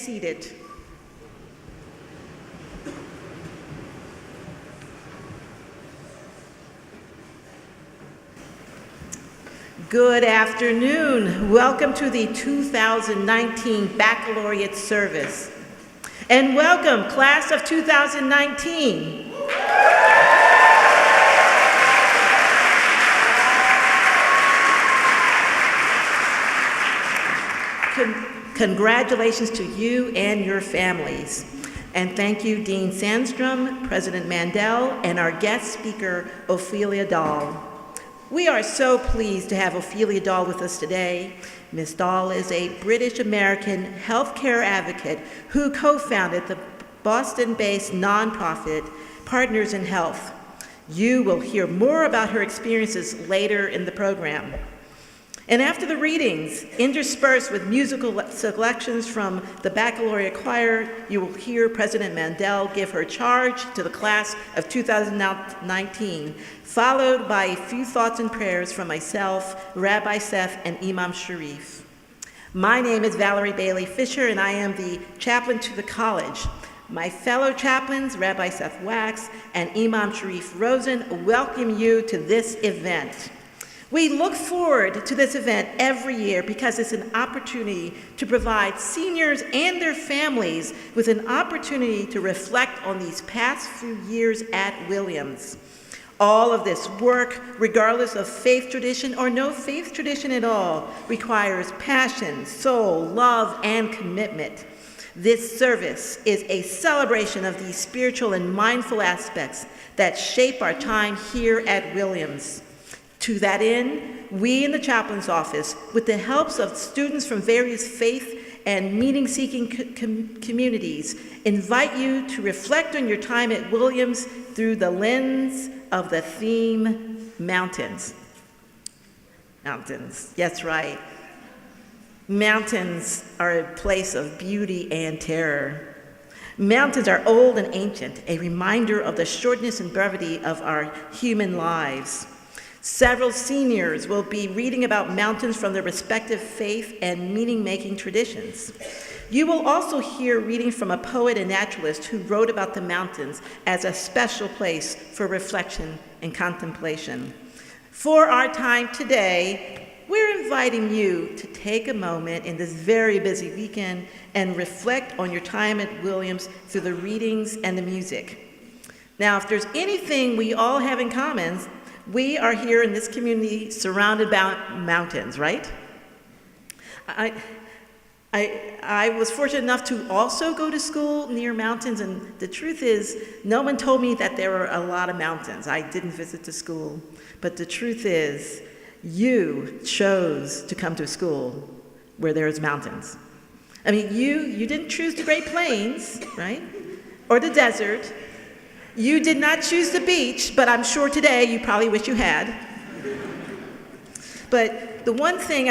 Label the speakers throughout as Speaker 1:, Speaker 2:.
Speaker 1: seated. Good afternoon. Welcome to the 2019 Baccalaureate service. And welcome, class of 2019. Congratulations to you and your families. And thank you, Dean Sandstrom, President Mandel, and our guest speaker, Ophelia Dahl. We are so pleased to have Ophelia Dahl with us today. Ms. Dahl is a British-American healthcare advocate who co-founded the Boston-based nonprofit Partners in Health. You will hear more about her experiences later in the program. And after the readings, interspersed with musical selections from the Baccalaureate Choir, you will hear President Mandel give her charge to the class of 2019, followed by a few thoughts and prayers from myself, Rabbi Seth, and Imam Sharif. My name is Valerie Bailey Fisher, and I am the chaplain to the college. My fellow chaplains, Rabbi Seth Wax and Imam Sharif Rosen, welcome you to this event. We look forward to this event every year because it's an opportunity to provide seniors and their families with an opportunity to reflect on these past few years at Williams. All of this work, regardless of faith tradition or no faith tradition at all, requires passion, soul, love, and commitment. This service is a celebration of these spiritual and mindful aspects that shape our time here at Williams. To that end, we in the chaplain's office, with the help of students from various faith and meaning-seeking communities, invite you to reflect on your time at Williams through the lens of the theme, mountains. Mountains, yes, right. Mountains are a place of beauty and terror. Mountains are old and ancient, a reminder of the shortness and brevity of our human lives. Several seniors will be reading about mountains from their respective faith and meaning-making traditions. You will also hear reading from a poet and naturalist who wrote about the mountains as a special place for reflection and contemplation. For our time today, we're inviting you to take a moment in this very busy weekend and reflect on your time at Williams through the readings and the music. Now, if there's anything we all have in common, we are here in this community surrounded by mountains, right? I was fortunate enough to also go to school near mountains, and the truth is, no one told me that there were a lot of mountains. I didn't visit the school, but the truth is, you chose to come to a school where there's mountains. I mean, you didn't choose the Great Plains, right? Or the desert. You did not choose the beach, but I'm sure today you probably wish you had. But the one thing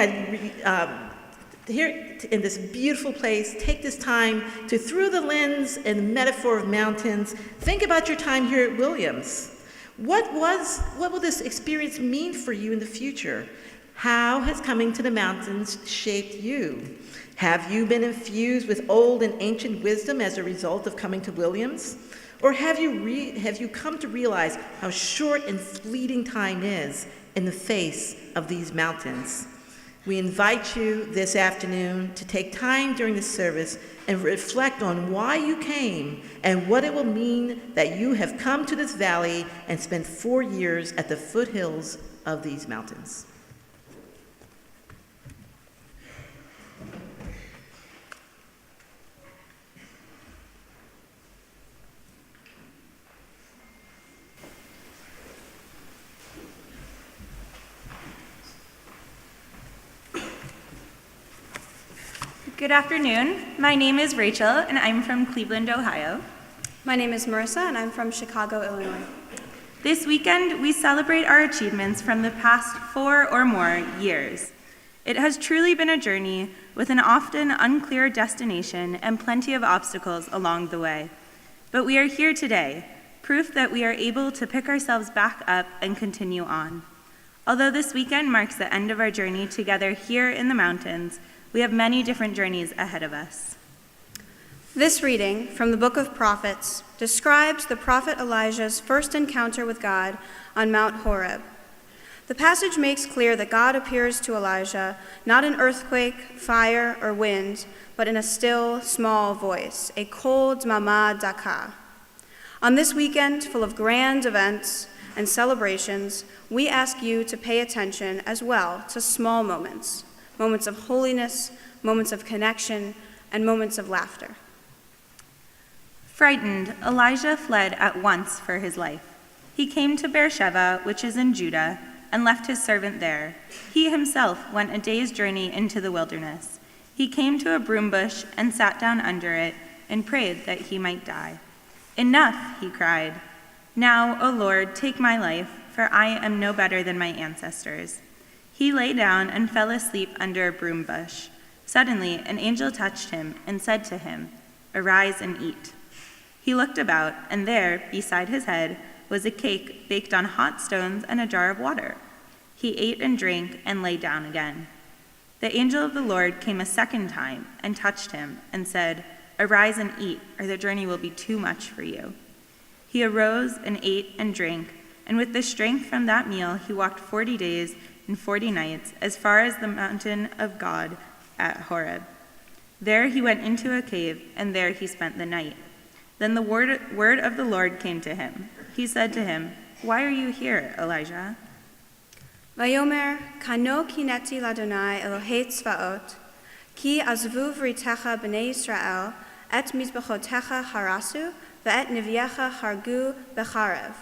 Speaker 1: here in this beautiful place, take this time to, through the lens and metaphor of mountains, think about your time here at Williams. What will this experience mean for you in the future? How has coming to the mountains shaped you? Have you been infused with old and ancient wisdom as a result of coming to Williams? Or have you come to realize how short and fleeting time is in the face of these mountains? We invite you this afternoon to take time during the service and reflect on why you came and what it will mean that you have come to this valley and spent 4 years at the foothills of these mountains.
Speaker 2: Good afternoon. My name is Rachel, and I'm from Cleveland, Ohio.
Speaker 3: My name is Marissa, and I'm from Chicago, Illinois.
Speaker 2: This weekend, we celebrate our achievements from the past 4 or more years. It has truly been a journey with an often unclear destination and plenty of obstacles along the way. But we are here today, proof that we are able to pick ourselves back up and continue on. Although this weekend marks the end of our journey together here in the mountains, we have many different journeys ahead of us.
Speaker 3: This reading from the book of Prophets describes the prophet Elijah's first encounter with God on Mount Horeb. The passage makes clear that God appears to Elijah not in earthquake, fire, or wind, but in a still, small voice, a kol dmama daka. On this weekend, full of grand events and celebrations, we ask you to pay attention as well to small moments, moments of holiness, moments of connection, and moments of laughter.
Speaker 2: Frightened, Elijah fled at once for his life. He came to Beersheba, which is in Judah, and left his servant there. He himself went a day's journey into the wilderness. He came to a broom bush and sat down under it and prayed that he might die. "Enough," he cried. "Now, O Lord, take my life, for I am no better than my ancestors." He lay down and fell asleep under a broom bush. Suddenly, an angel touched him and said to him, "Arise and eat." He looked about, and there, beside his head, was a cake baked on hot stones and a jar of water. He ate and drank and lay down again. The angel of the Lord came a second time and touched him and said, "Arise and eat, or the journey will be too much for you." He arose and ate and drank, and with the strength from that meal he walked 40 days and 40 nights as far as the mountain of God at Horeb. There he went into a cave, and there he spent the night. Then the word of the Lord came to him. He said to him, "Why are you here, Elijah?"
Speaker 3: Vayomer, kano kineti ladonai Elohei tzvaot, ki azvu vritecha b'nei Yisrael, et mizbechotecha harasu, ve'et neviecha hargu becharev.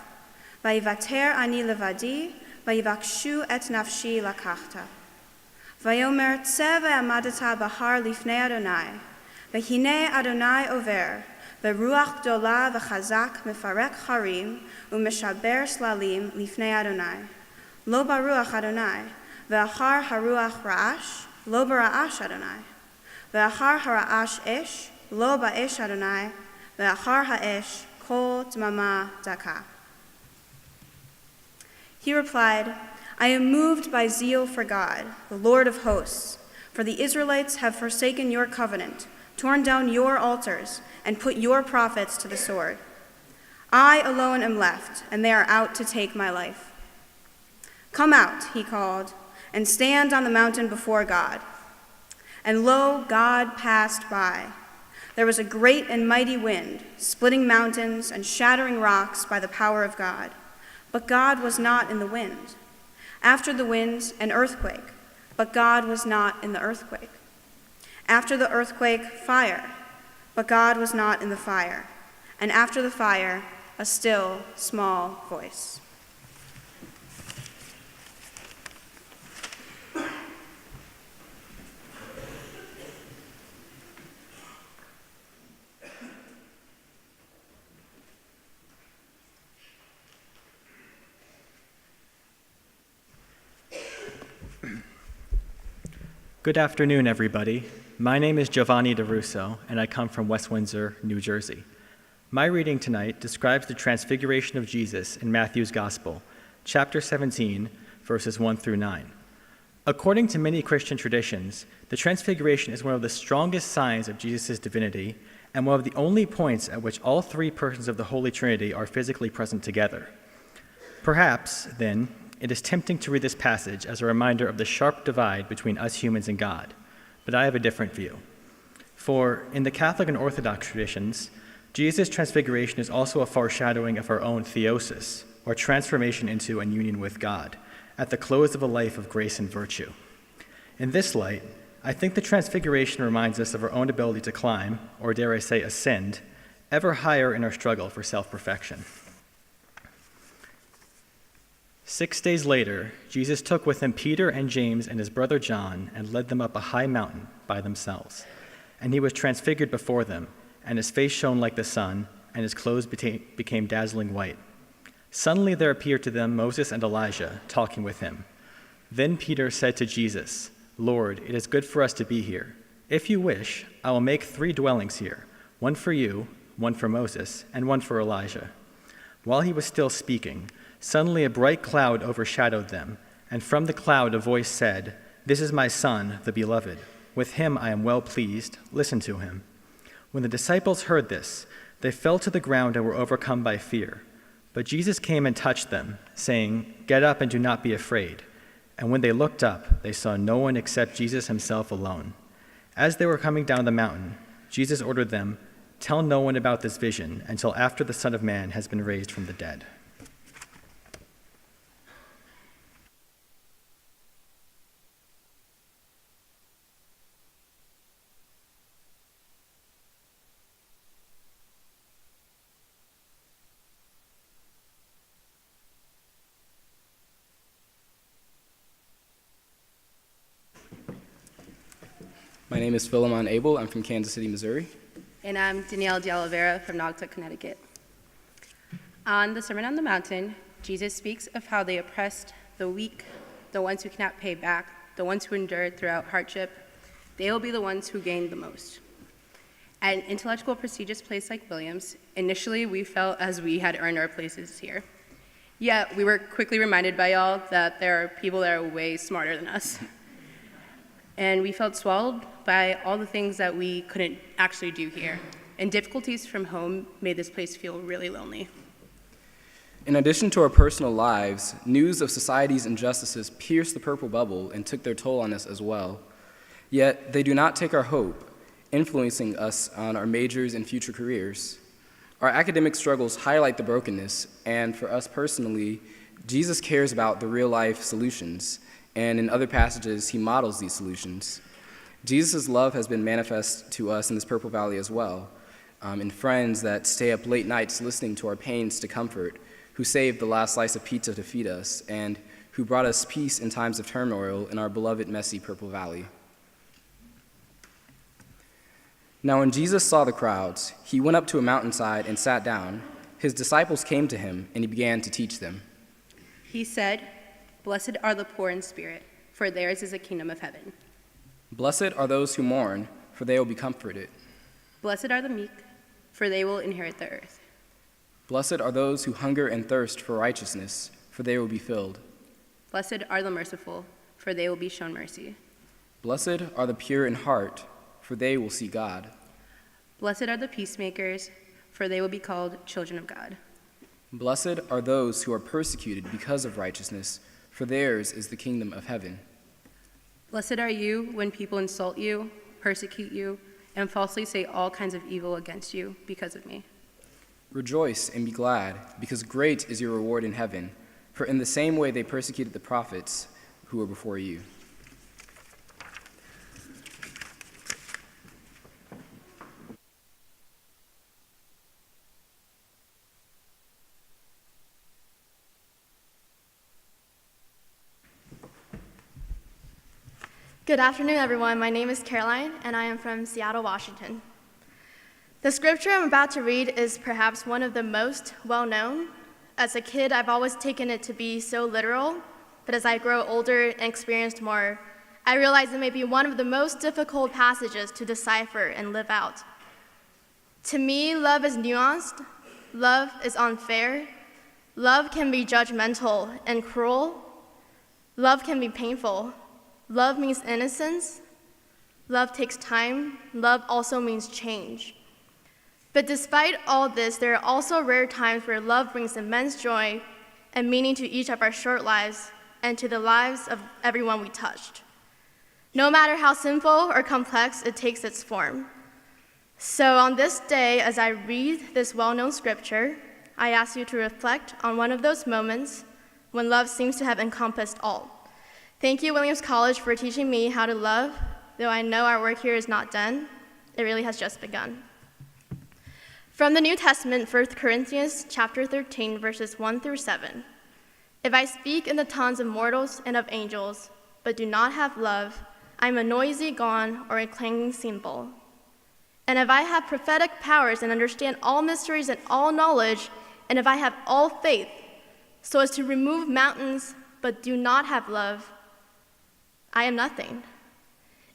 Speaker 3: Vayivater ani levadi, vayivakshu et nafshi lakachta. Vayomer tse ve'amadata bahar lifnei Adonai, vehine Adonai over, ve'ruach gdola v'chazak mefarek harim, u'meshaber slalim lifnei Adonai. Lo baruach Adonai, ve'achar haruach ra'ash, lo bara'ash Adonai. Ve'achar hara'ash ish, lo ba'ish Adonai, ve'achar ha'ish, kol dmama daka. He replied, "I am moved by zeal for God, the Lord of hosts, for the Israelites have forsaken your covenant, torn down your altars, and put your prophets to the sword. I alone am left, and they are out to take my life. Come out," he called, "and stand on the mountain before God." And lo, God passed by. There was a great and mighty wind, splitting mountains and shattering rocks by the power of God. But God was not in the wind. After the wind, an earthquake, but God was not in the earthquake. After the earthquake, fire, but God was not in the fire. And after the fire, a still, small voice.
Speaker 4: Good afternoon, everybody. My name is Giovanni DeRusso, and I come from West Windsor, New Jersey. My reading tonight describes the transfiguration of Jesus in Matthew's Gospel, chapter 17, verses 1 through 9. According to many Christian traditions, the transfiguration is one of the strongest signs of Jesus' divinity and one of the only points at which all three persons of the Holy Trinity are physically present together. Perhaps, then, it is tempting to read this passage as a reminder of the sharp divide between us humans and God, but I have a different view. For in the Catholic and Orthodox traditions, Jesus' transfiguration is also a foreshadowing of our own theosis, or transformation into and union with God, at the close of a life of grace and virtue. In this light, I think the transfiguration reminds us of our own ability to climb, or dare I say ascend, ever higher in our struggle for self-perfection. 6 days later, Jesus took with him Peter and James and his brother John and led them up a high mountain by themselves. And he was transfigured before them, and his face shone like the sun, and his clothes became dazzling white. Suddenly there appeared to them Moses and Elijah talking with him. Then Peter said to Jesus, "Lord, it is good for us to be here. If you wish, I will make 3 dwellings here, one for you, one for Moses, and one for Elijah." While he was still speaking, suddenly a bright cloud overshadowed them, and from the cloud a voice said, "This is my Son, the Beloved. With him I am well pleased. Listen to him." When the disciples heard this, they fell to the ground and were overcome by fear. But Jesus came and touched them, saying, "Get up and do not be afraid." And when they looked up, they saw no one except Jesus himself alone. As they were coming down the mountain, Jesus ordered them, "Tell no one about this vision until after the Son of Man has been raised from the dead."
Speaker 5: My name is Philemon Abel. I'm from Kansas City, Missouri.
Speaker 6: And I'm Danielle de Oliveira from Naugatuck, Connecticut. On the Sermon on the Mountain, Jesus speaks of how they oppressed the weak, the ones who cannot pay back, the ones who endured throughout hardship. They will be the ones who gain the most. At an intellectual, prestigious place like Williams, initially we felt as we had earned our places here. Yet we were quickly reminded by y'all that there are people that are way smarter than us. And we felt swallowed by all the things that we couldn't actually do here. And difficulties from home made this place feel really lonely.
Speaker 5: In addition to our personal lives, news of society's injustices pierced the purple bubble and took their toll on us as well. Yet they do not take our hope, influencing us on our majors and future careers. Our academic struggles highlight the brokenness, and for us personally, Jesus cares about the real-life solutions, and in other passages, he models these solutions. Jesus' love has been manifest to us in this Purple Valley as well, in friends that stay up late nights listening to our pains to comfort, who saved the last slice of pizza to feed us, and who brought us peace in times of turmoil in our beloved, messy Purple Valley. Now when Jesus saw the crowds, he went up to a mountainside and sat down. His disciples came to him, and he began to teach them.
Speaker 6: He said, "Blessed are the poor in spirit, for theirs is the kingdom of heaven.
Speaker 5: Blessed are those who mourn, for they will be comforted.
Speaker 6: Blessed are the meek, for they will inherit the earth.
Speaker 5: Blessed are those who hunger and thirst for righteousness, for they will be filled.
Speaker 6: Blessed are the merciful, for they will be shown mercy.
Speaker 5: Blessed are the pure in heart, for they will see God.
Speaker 6: Blessed are the peacemakers, for they will be called children of God.
Speaker 5: Blessed are those who are persecuted because of righteousness, for theirs is the kingdom of heaven.
Speaker 6: Blessed are you when people insult you, persecute you, and falsely say all kinds of evil against you because of me.
Speaker 5: Rejoice and be glad, because great is your reward in heaven, for in the same way they persecuted the prophets who were before you."
Speaker 7: Good afternoon, everyone. My name is Caroline, and I am from Seattle, Washington. The scripture I'm about to read is perhaps one of the most well-known. As a kid, I've always taken it to be so literal, but as I grow older and experienced more, I realize it may be one of the most difficult passages to decipher and live out. To me, love is nuanced, love is unfair, love can be judgmental and cruel, love can be painful. Love means innocence. Love takes time. Love also means change. But despite all this, there are also rare times where love brings immense joy and meaning to each of our short lives and to the lives of everyone we touched. No matter how simple or complex it takes its form. So on this day, as I read this well-known scripture, I ask you to reflect on one of those moments when love seems to have encompassed all. Thank you, Williams College, for teaching me how to love. Though I know our work here is not done, it really has just begun. From the New Testament, 1 Corinthians chapter 13, verses 1 through 7. If I speak in the tongues of mortals and of angels, but do not have love, I am a noisy gong or a clanging cymbal. And if I have prophetic powers and understand all mysteries and all knowledge, and if I have all faith, so as to remove mountains, but do not have love, I am nothing.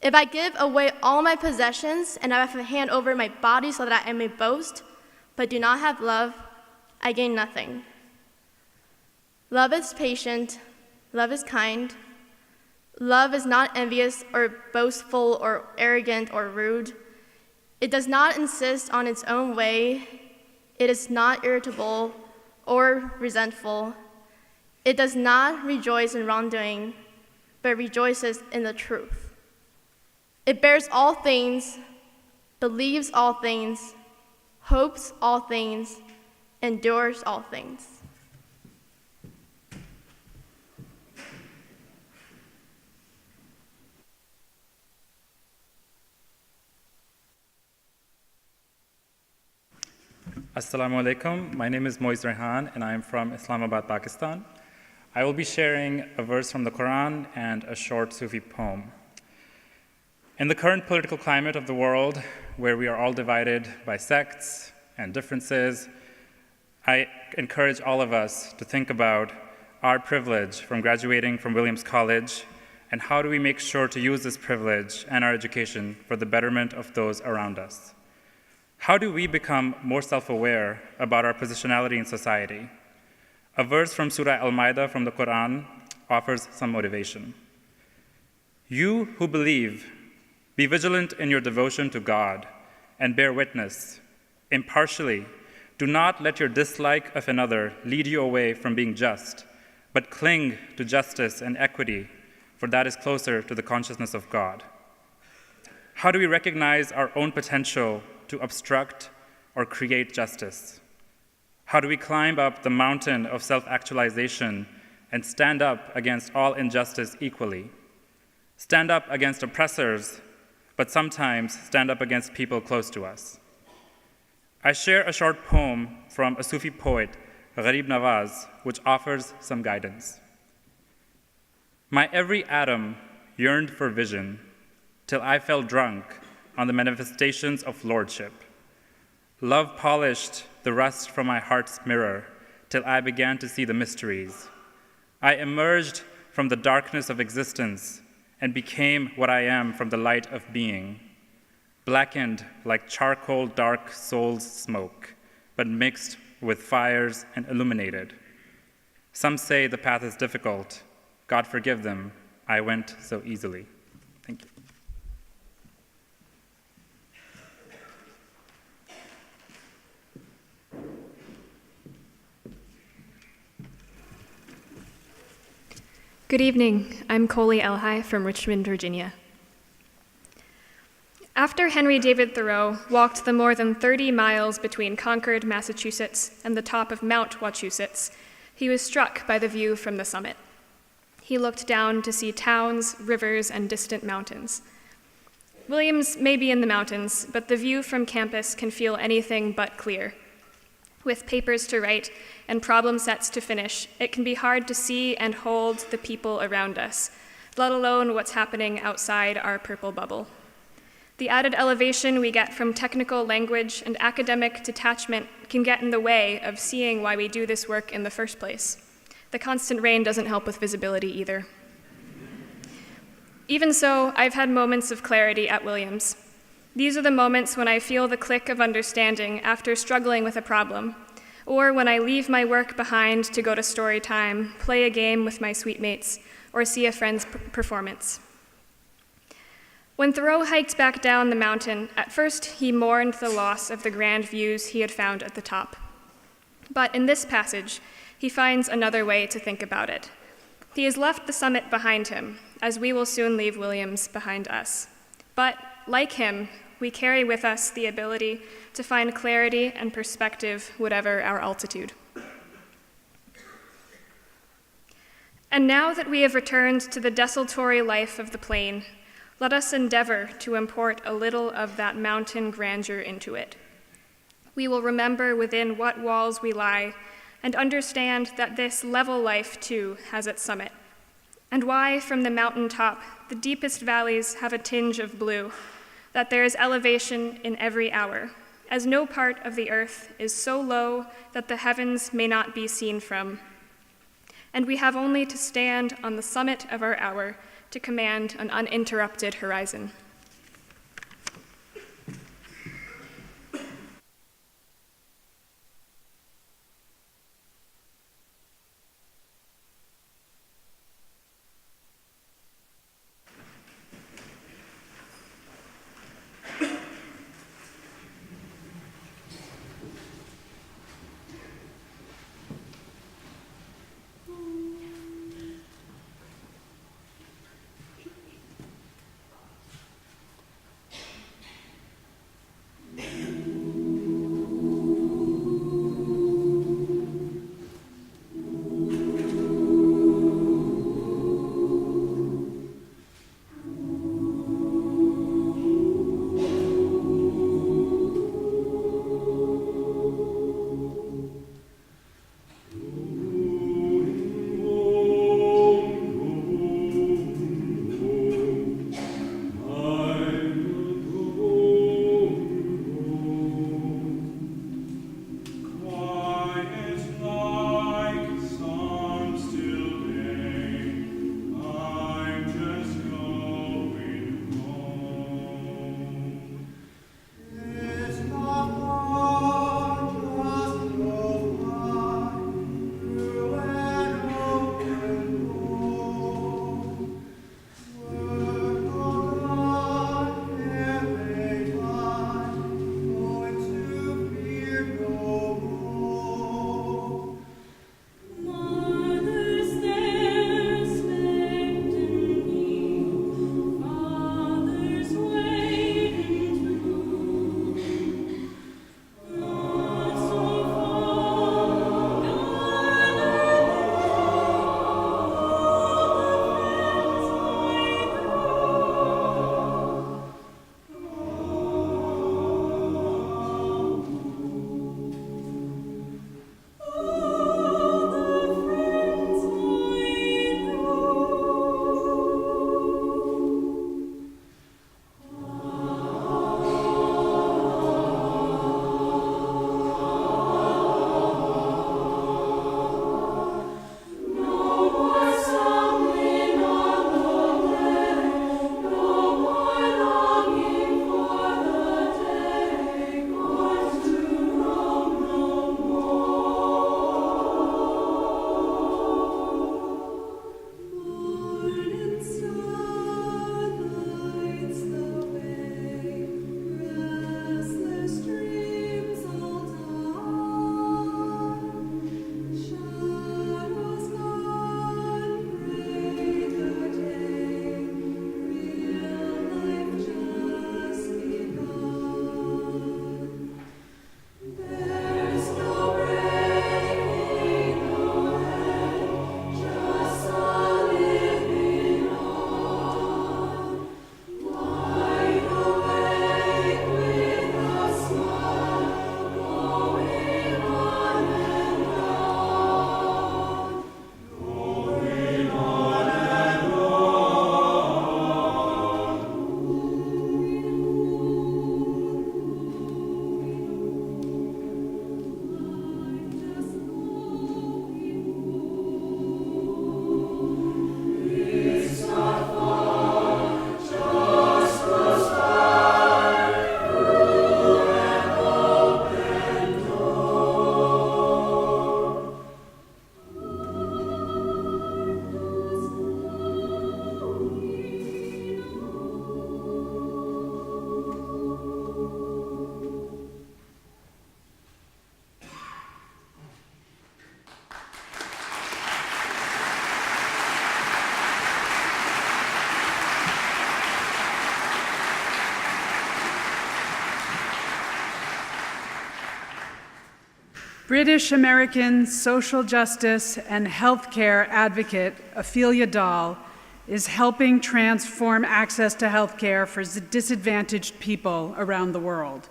Speaker 7: If I give away all my possessions and I hand over my body so that I may boast, but do not have love, I gain nothing. Love is patient, love is kind, love is not envious or boastful or arrogant or rude. It does not insist on its own way. It is not irritable or resentful. It does not rejoice in wrongdoing, but rejoices in the truth. It bears all things, believes all things, hopes all things, endures all things.
Speaker 8: Assalamu alaikum. My name is Moiz Rehan, and I am from Islamabad, Pakistan. I will be sharing a verse from the Quran and a short Sufi poem. In the current political climate of the world, where we are all divided by sects and differences, I encourage all of us to think about our privilege from graduating from Williams College and how do we make sure to use this privilege and our education for the betterment of those around us. How do we become more self-aware about our positionality in society? A verse from Surah Al-Ma'idah from the Quran offers some motivation. You who believe, be vigilant in your devotion to God and bear witness. Impartially, do not let your dislike of another lead you away from being just, but cling to justice and equity, for that is closer to the consciousness of God. How do we recognize our own potential to obstruct or create justice? How do we climb up the mountain of self-actualization and stand up against all injustice equally? Stand up against oppressors, but sometimes stand up against people close to us. I share a short poem from a Sufi poet, Gharib Nawaz, which offers some guidance. My every atom yearned for vision till I fell drunk on the manifestations of lordship. Love polished the rust from my heart's mirror till I began to see the mysteries. I emerged from the darkness of existence and became what I am from the light of being, blackened like charcoal dark soul's smoke, but mixed with fires and illuminated. Some say the path is difficult. God forgive them, I went so easily. Thank you.
Speaker 9: Good evening. I'm Coley Elhai from Richmond, Virginia. After Henry David Thoreau walked the more than 30 miles between Concord, Massachusetts, and the top of Mount Wachusett, he was struck by the view from the summit. He looked down to see towns, rivers, and distant mountains. Williams may be in the mountains, but the view from campus can feel anything but clear. With papers to write and problem sets to finish, it can be hard to see and hold the people around us, let alone what's happening outside our purple bubble. The added elevation we get from technical language and academic detachment can get in the way of seeing why we do this work in the first place. The constant rain doesn't help with visibility either. Even so, I've had moments of clarity at Williams. These are the moments when I feel the click of understanding after struggling with a problem, or when I leave my work behind to go to story time, play a game with my suite mates, or see a friend's performance. When Thoreau hiked back down the mountain, at first he mourned the loss of the grand views he had found at the top. But in this passage, he finds another way to think about it. He has left the summit behind him, as we will soon leave Williams behind us. But, like him, we carry with us the ability to find clarity and perspective whatever our altitude. And now that we have returned to the desultory life of the plain, let us endeavor to import a little of that mountain grandeur into it. We will remember within what walls we lie and understand that this level life, too, has its summit, and why from the mountain top the deepest valleys have a tinge of blue, that there is elevation in every hour, as no part of the earth is so low that the heavens may not be seen from. And we have only to stand on the summit of our hour to command an uninterrupted horizon.
Speaker 10: British American social justice and healthcare advocate Ophelia Dahl is helping transform access to healthcare for disadvantaged people around the world.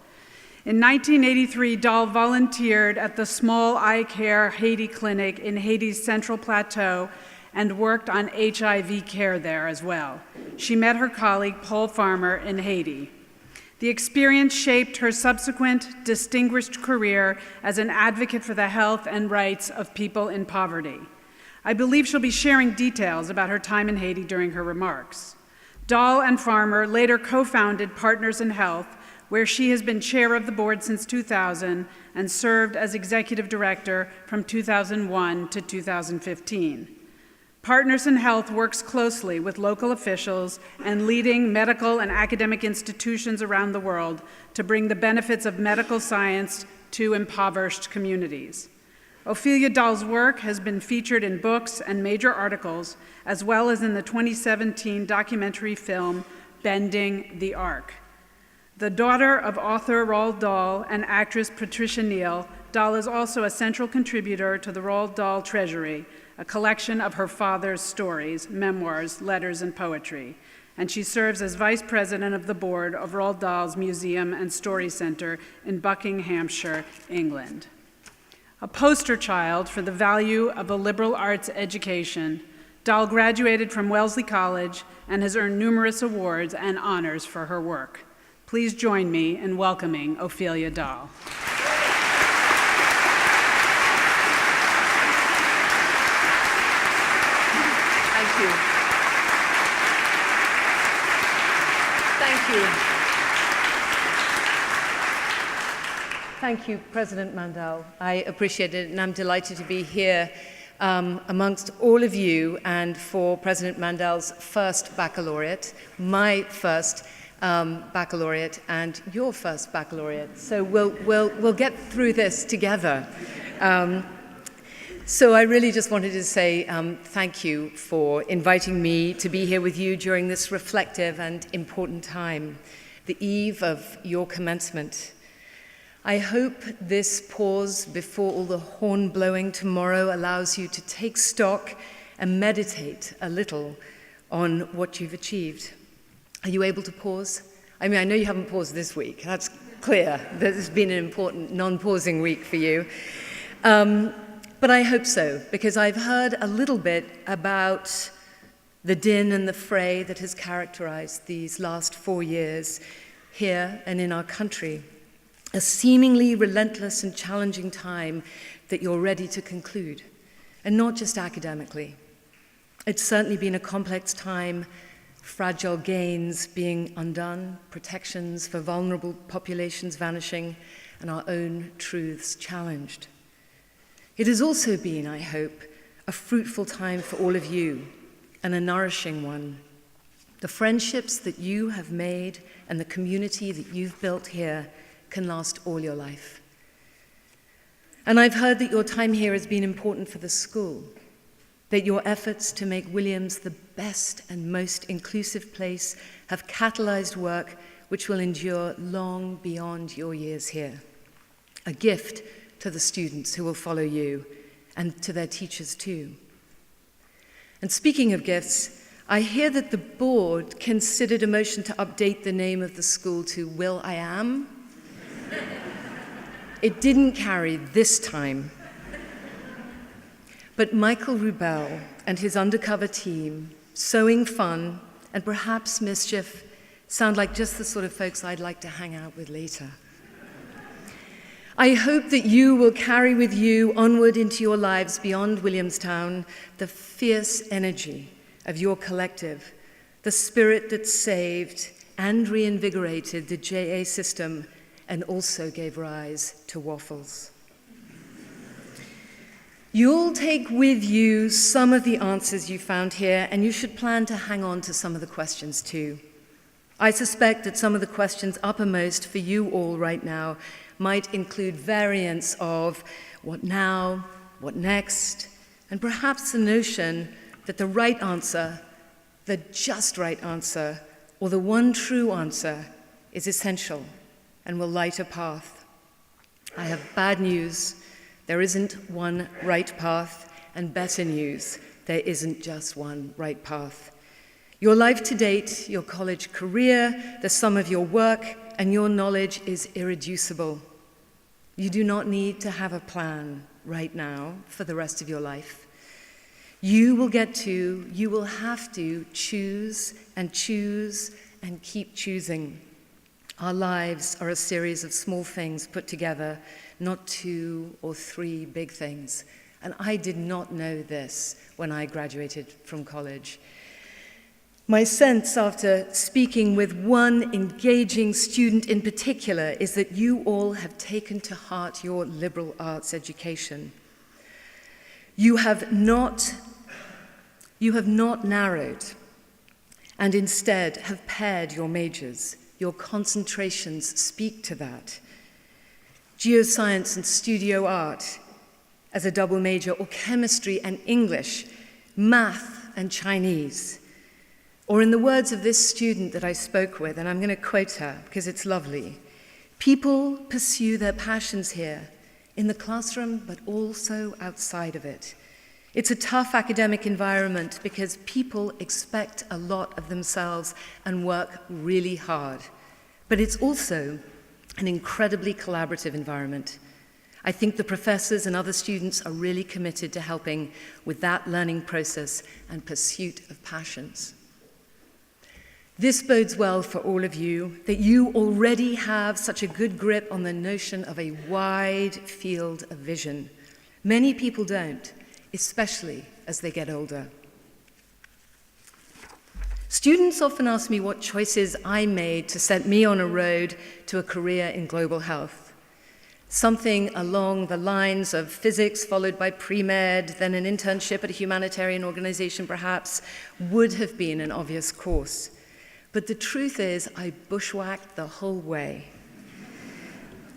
Speaker 10: In 1983, Dahl volunteered at the Small Eye Care Haiti Clinic in Haiti's Central Plateau and worked on HIV care there as well. She met her colleague Paul Farmer in Haiti. The experience shaped her subsequent distinguished career as an advocate for the health and rights of people in poverty. I believe she'll be sharing details about her time in Haiti during her remarks. Dahl and Farmer later co-founded Partners in Health, where she has been chair of the board since 2000 and served as executive director from 2001 to 2015. Partners in Health works closely with local officials and leading medical and academic institutions around the world to bring the benefits of medical science to impoverished communities. Ophelia Dahl's work has been featured in books and major articles, as well as in the 2017 documentary film, Bending the Arc. The daughter of author Roald Dahl and actress Patricia Neal, Dahl is also a central contributor to the Roald Dahl Treasury, a collection of her father's stories, memoirs, letters, and poetry. And she serves as vice president of the board of Roald Dahl's Museum and Story Center in Buckinghamshire, England. A poster child for the value of a liberal arts education, Dahl graduated from Wellesley College and has earned numerous awards and honors for her work. Please join me in welcoming Ophelia Dahl.
Speaker 1: Thank you. Thank you. Thank you, President Mandel. I appreciate it, and I'm delighted to be here amongst all of you and for President Mandel's first baccalaureate, my first baccalaureate, and your first baccalaureate. So we'll get through this together. So I really just wanted to say thank you for inviting me to be here with you during this reflective and important time, the eve of your commencement. I hope this pause before all the horn blowing tomorrow allows you to take stock and meditate a little on what you've achieved. Are you able to pause? I mean, I know you haven't paused this week. That's clear. This has been an important non-pausing week for you. But I hope so, because I've heard a little bit about the din and the fray that has characterized these last 4 years here and in our country. A seemingly relentless and challenging time that you're ready to conclude, and not just academically. It's certainly been a complex time, fragile gains being undone, protections for vulnerable populations vanishing, and our own truths challenged. It has also been, I hope, a fruitful time for all of you, and a nourishing one. The friendships that you have made and the community that you've built here can last all your life. And I've heard that your time here has been important for the school, that your efforts to make Williams the best and most inclusive place have catalyzed work which will endure long beyond your years here. A gift to the students who will follow you and to their teachers too. And speaking of gifts, I hear that the board considered a motion to update the name of the school to Will I Am. It didn't carry this time. But Michael Rubel and his undercover team, sowing fun and perhaps mischief, sound like just the sort of folks I'd like to hang out with later. I hope that you will carry with you onward into your lives beyond Williamstown the fierce energy of your collective, the spirit that saved and reinvigorated the JA system and also gave rise to waffles. You'll take with you some of the answers you found here, and you should plan to hang on to some of the questions too. I suspect that some of the questions uppermost for you all right now might include variants of what now, what next, and perhaps the notion that the right answer, the just right answer, or the one true answer is essential and will light a path. I have bad news.
Speaker 11: there isn't one right path, and better news, there isn't just one right path. Your life to date, your college career, the sum of your work, and your knowledge is irreducible. You do not need to have a plan right now for the rest of your life. You will have to choose and keep choosing. Our lives are a series of small things put together, not 2 or 3 big things. And I did not know this when I graduated from college. My sense after speaking with one engaging student in particular is that you all have taken to heart your liberal arts education. You have not narrowed, and instead have paired your majors. Your concentrations speak to that. Geoscience and studio art as a double major, or chemistry and English, math and Chinese. Or in the words of this student that I spoke with, and I'm going to quote her because it's lovely, people pursue their passions here, in the classroom, but also outside of it. It's a tough academic environment because people expect a lot of themselves and work really hard. But it's also an incredibly collaborative environment. I think the professors and other students are really committed to helping with that learning process and pursuit of passions. This bodes well for all of you, that you already have such a good grip on the notion of a wide field of vision. Many people don't, especially as they get older. Students often ask me what choices I made to set me on a road to a career in global health. Something along the lines of physics followed by pre-med, then an internship at a humanitarian organization perhaps, would have been an obvious course. But the truth is, I bushwhacked the whole way.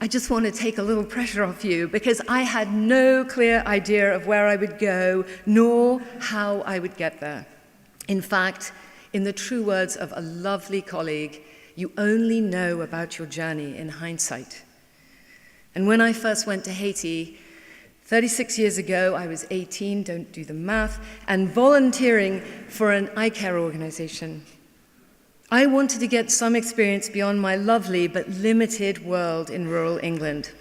Speaker 11: I just want to take a little pressure off you because I had no clear idea of where I would go, nor how I would get there. In fact, in the true words of a lovely colleague, you only know about your journey in hindsight. And when I first went to Haiti, 36 years ago, I was 18, don't do the math, and volunteering for an eye care organization. I wanted to get some experience beyond my lovely but limited world in rural England.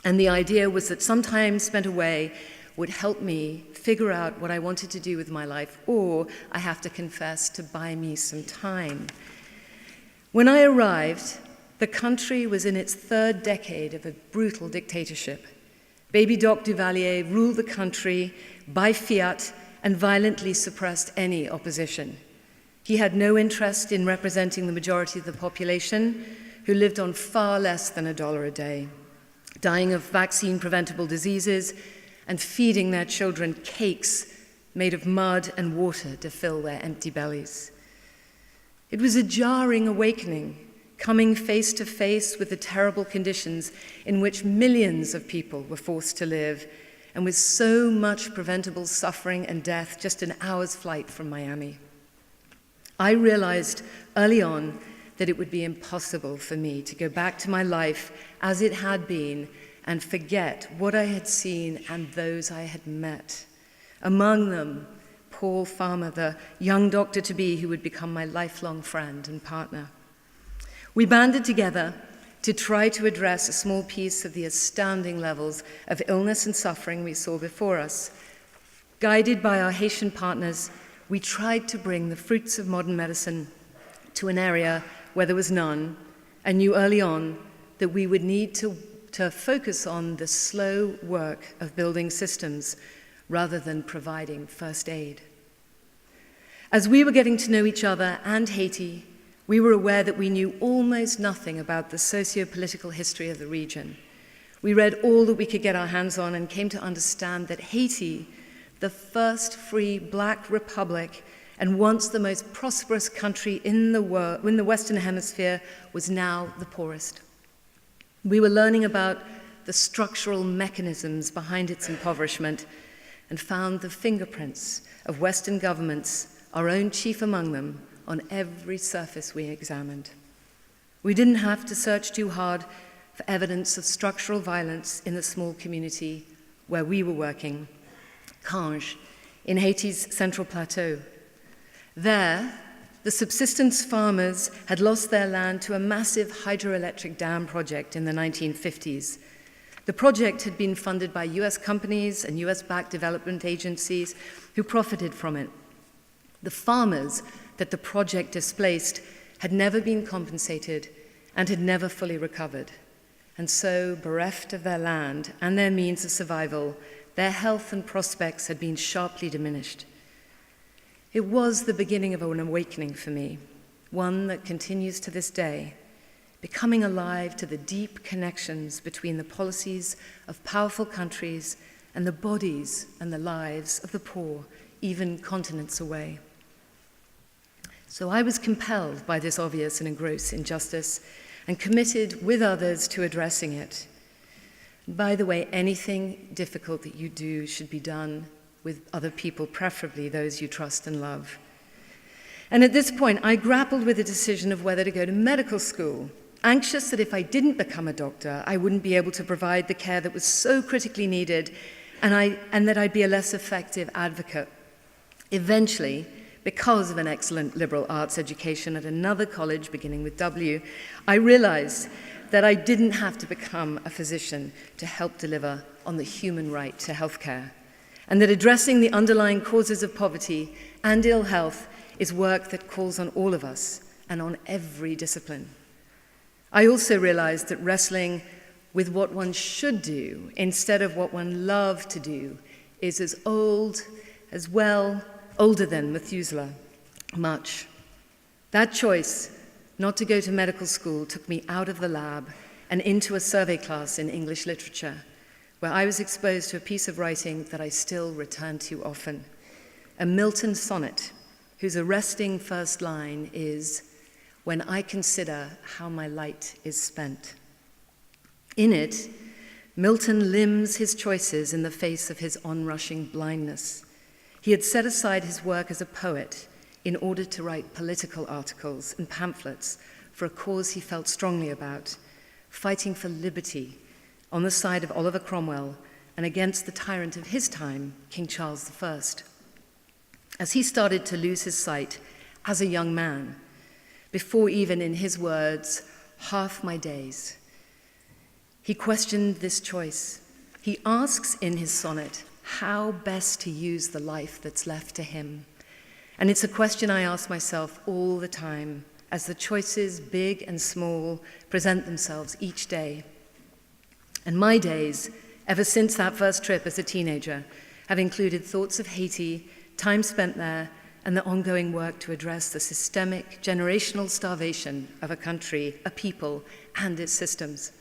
Speaker 11: And the idea was that some time spent away would help me figure out what I wanted to do with my life, or, I have to confess, to buy me some time. When I arrived, the country was in its 3rd decade of a brutal dictatorship. Baby Doc Duvalier ruled the country by fiat and violently suppressed any opposition. He had no interest in representing the majority of the population, who lived on far less than $1 a day, dying of vaccine-preventable diseases and feeding their children cakes made of mud and water to fill their empty bellies. It was a jarring awakening, coming face to face with the terrible conditions in which millions of people were forced to live, and with so much preventable suffering and death just an hour's flight from Miami. I realized early on that it would be impossible for me to go back to my life as it had been and forget what I had seen and those I had met. Among them, Paul Farmer, the young doctor-to-be who would become my lifelong friend and partner. We banded together to try to address a small piece of the astounding levels of illness and suffering we saw before us. Guided by our Haitian partners, we tried to bring the fruits of modern medicine to an area where there was none, and knew early on that we would need to focus on the slow work of building systems rather than providing first aid. As we were getting to know each other and Haiti, we were aware that we knew almost nothing about the socio-political history of the region. We read all that we could get our hands on and came to understand that Haiti, the first free Black republic and once the most prosperous country in the world, in the Western Hemisphere, was now the poorest. We were learning about the structural mechanisms behind its impoverishment and found the fingerprints of Western governments, our own chief among them, on every surface we examined. We didn't have to search too hard for evidence of structural violence in the small community where we were working, Cange, in Haiti's Central Plateau. There, the subsistence farmers had lost their land to a massive hydroelectric dam project in the 1950s. The project had been funded by US companies and US-backed development agencies who profited from it. The farmers that the project displaced had never been compensated and had never fully recovered. And so, bereft of their land and their means of survival, their health and prospects had been sharply diminished. It was the beginning of an awakening for me, one that continues to this day, becoming alive to the deep connections between the policies of powerful countries and the bodies and the lives of the poor, even continents away. So I was compelled by this obvious and gross injustice and committed with others to addressing it. By the way, anything difficult that you do should be done with other people, preferably those you trust and love. And at this point, I grappled with the decision of whether to go to medical school, anxious that if I didn't become a doctor, I wouldn't be able to provide the care that was so critically needed, and that I'd be a less effective advocate. Eventually, because of an excellent liberal arts education at another college beginning with W, I realized that I didn't have to become a physician to help deliver on the human right to healthcare, and that addressing the underlying causes of poverty and ill health is work that calls on all of us and on every discipline. I also realized that wrestling with what one should do instead of what one loved to do is as old, as well, older than Methuselah, much. That choice, not to go to medical school, took me out of the lab and into a survey class in English literature, where I was exposed to a piece of writing that I still return to often, a Milton sonnet, whose arresting first line is, "When I consider how my light is spent." In it, Milton limns his choices in the face of his onrushing blindness. He had set aside his work as a poet in order to write political articles and pamphlets for a cause he felt strongly about, fighting for liberty on the side of Oliver Cromwell and against the tyrant of his time, King Charles I. As he started to lose his sight as a young man, before even, in his words, half my days, he questioned this choice. He asks in his sonnet how best to use the life that's left to him. And it's a question I ask myself all the time as the choices, big and small, present themselves each day. And my days, ever since that first trip as a teenager, have included thoughts of Haiti, time spent there, and the ongoing work to address the systemic, generational starvation of a country, a people, and its systems.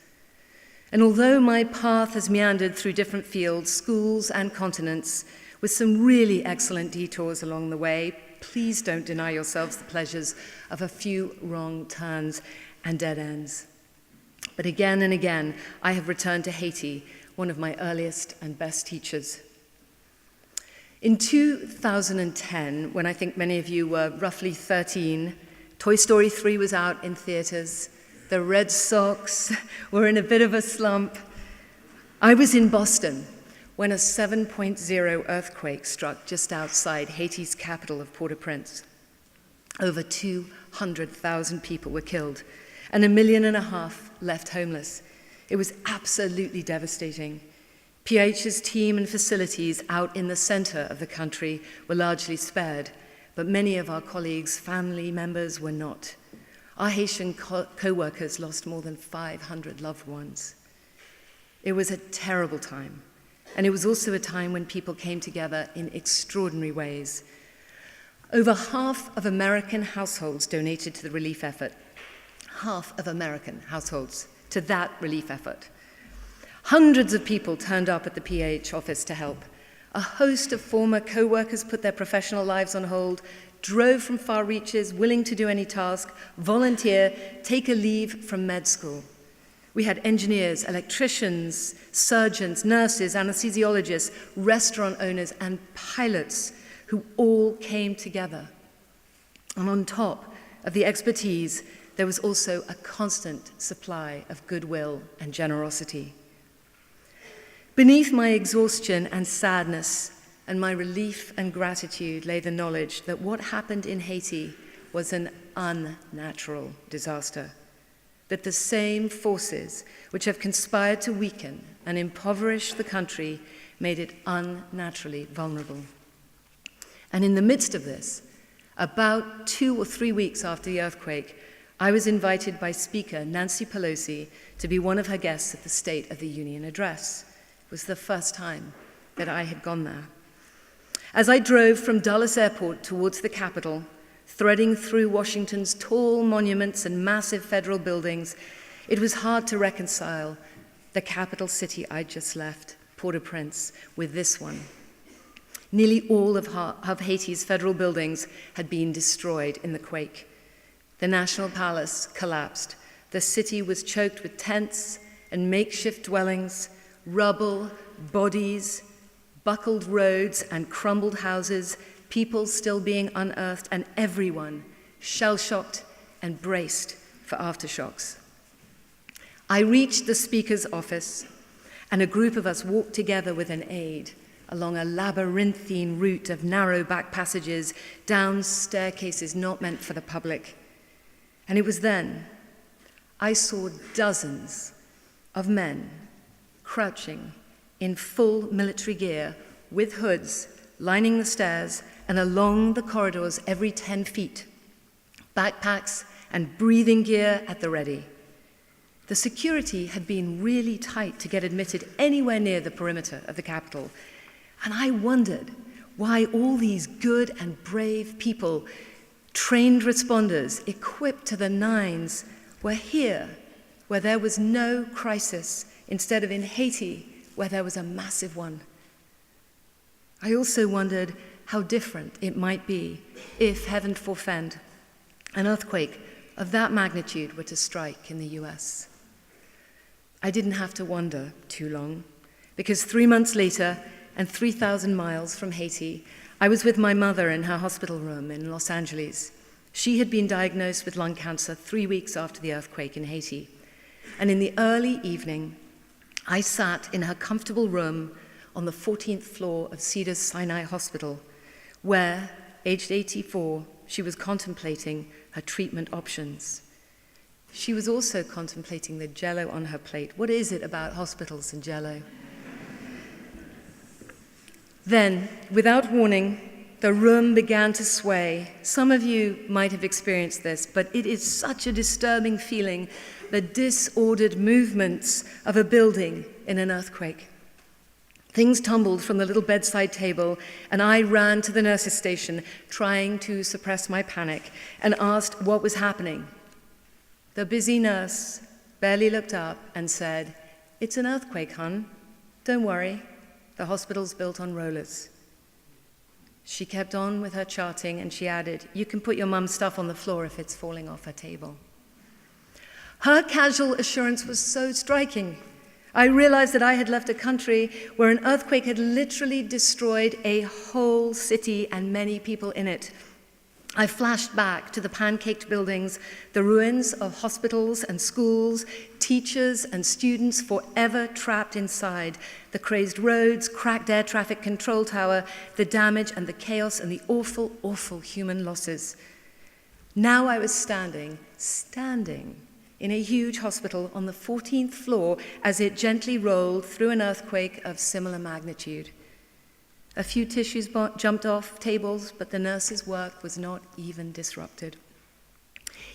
Speaker 11: And although my path has meandered through different fields, schools, and continents, with some really excellent detours along the way, please don't deny yourselves the pleasures of a few wrong turns and dead ends. But again and again, I have returned to Haiti, one of my earliest and best teachers. In 2010, when I think many of you were roughly 13, Toy Story 3 was out in theaters. The Red Sox were in a bit of a slump. I was in Boston when a 7.0 earthquake struck just outside Haiti's capital of Port-au-Prince. Over 200,000 people were killed, and 1.5 million left homeless. It was absolutely devastating. PH's team and facilities out in the center of the country were largely spared, but many of our colleagues' family members were not. Our Haitian co-workers lost more than 500 loved ones. It was a terrible time, and it was also a time when people came together in extraordinary ways. Over half of American households donated to the relief effort. Half of American households to that relief effort. Hundreds of people turned up at the PH office to help. A host of former co-workers put their professional lives on hold, drove from far reaches, willing to do any task, volunteer, take a leave from med school. We had engineers, electricians, surgeons, nurses, anesthesiologists, restaurant owners, and pilots who all came together. And on top of the expertise, there was also a constant supply of goodwill and generosity. Beneath my exhaustion and sadness and my relief and gratitude lay the knowledge that what happened in Haiti was an unnatural disaster, that the same forces which have conspired to weaken and impoverish the country made it unnaturally vulnerable. And in the midst of this, about 2 or 3 weeks after the earthquake, I was invited by Speaker Nancy Pelosi to be one of her guests at the State of the Union address. It was the first time that I had gone there. As I drove from Dulles Airport towards the Capitol, threading through Washington's tall monuments and massive federal buildings, it was hard to reconcile the capital city I'd just left, Port-au-Prince, with this one. Nearly all of Haiti's federal buildings had been destroyed in the quake. The National Palace collapsed. The city was choked with tents and makeshift dwellings, rubble, bodies, buckled roads and crumbled houses, people still being unearthed, and everyone shell-shocked and braced for aftershocks. I reached the speaker's office, and a group of us walked together with an aide along a labyrinthine route of narrow back passages, down staircases not meant for the public. And it was then I saw dozens of men crouching in full military gear with hoods lining the stairs and along the corridors every 10 feet, backpacks and breathing gear at the ready. The security had been really tight to get admitted anywhere near the perimeter of the Capitol, and I wondered why all these good and brave people, trained responders, equipped to the nines, were here where there was no crisis, instead of in Haiti where there was a massive one. I also wondered how different it might be if, heaven forfend, an earthquake of that magnitude were to strike in the US. I didn't have to wonder too long, because 3 months later, and 3,000 miles from Haiti, I was with my mother in her hospital room in Los Angeles. She had been diagnosed with lung cancer 3 weeks after the earthquake in Haiti. And in the early evening, I sat in her comfortable room on the 14th floor of Cedars-Sinai Hospital, where, aged 84, she was contemplating her treatment options. She was also contemplating the Jell-O on her plate. What is it about hospitals and Jell-O? Then, without warning, the room began to sway. Some of you might have experienced this, but it is such a disturbing feeling, the disordered movements of a building in an earthquake. Things tumbled from the little bedside table, and I ran to the nurse's station, trying to suppress my panic, and asked what was happening. The busy nurse barely looked up and said, "It's an earthquake, hon. Don't worry. The hospital's built on rollers." She kept on with her charting, and she added, "You can put your mum's stuff on the floor if it's falling off her table." Her casual assurance was so striking. I realized that I had left a country where an earthquake had literally destroyed a whole city and many people in it. I flashed back to the pancaked buildings, the ruins of hospitals and schools, teachers and students forever trapped inside, the crazed roads, cracked air traffic control tower, the damage and the chaos and the awful, awful human losses. Now I was standing in a huge hospital on the 14th floor as it gently rolled through an earthquake of similar magnitude. A few tissues jumped off tables, but the nurse's work was not even disrupted.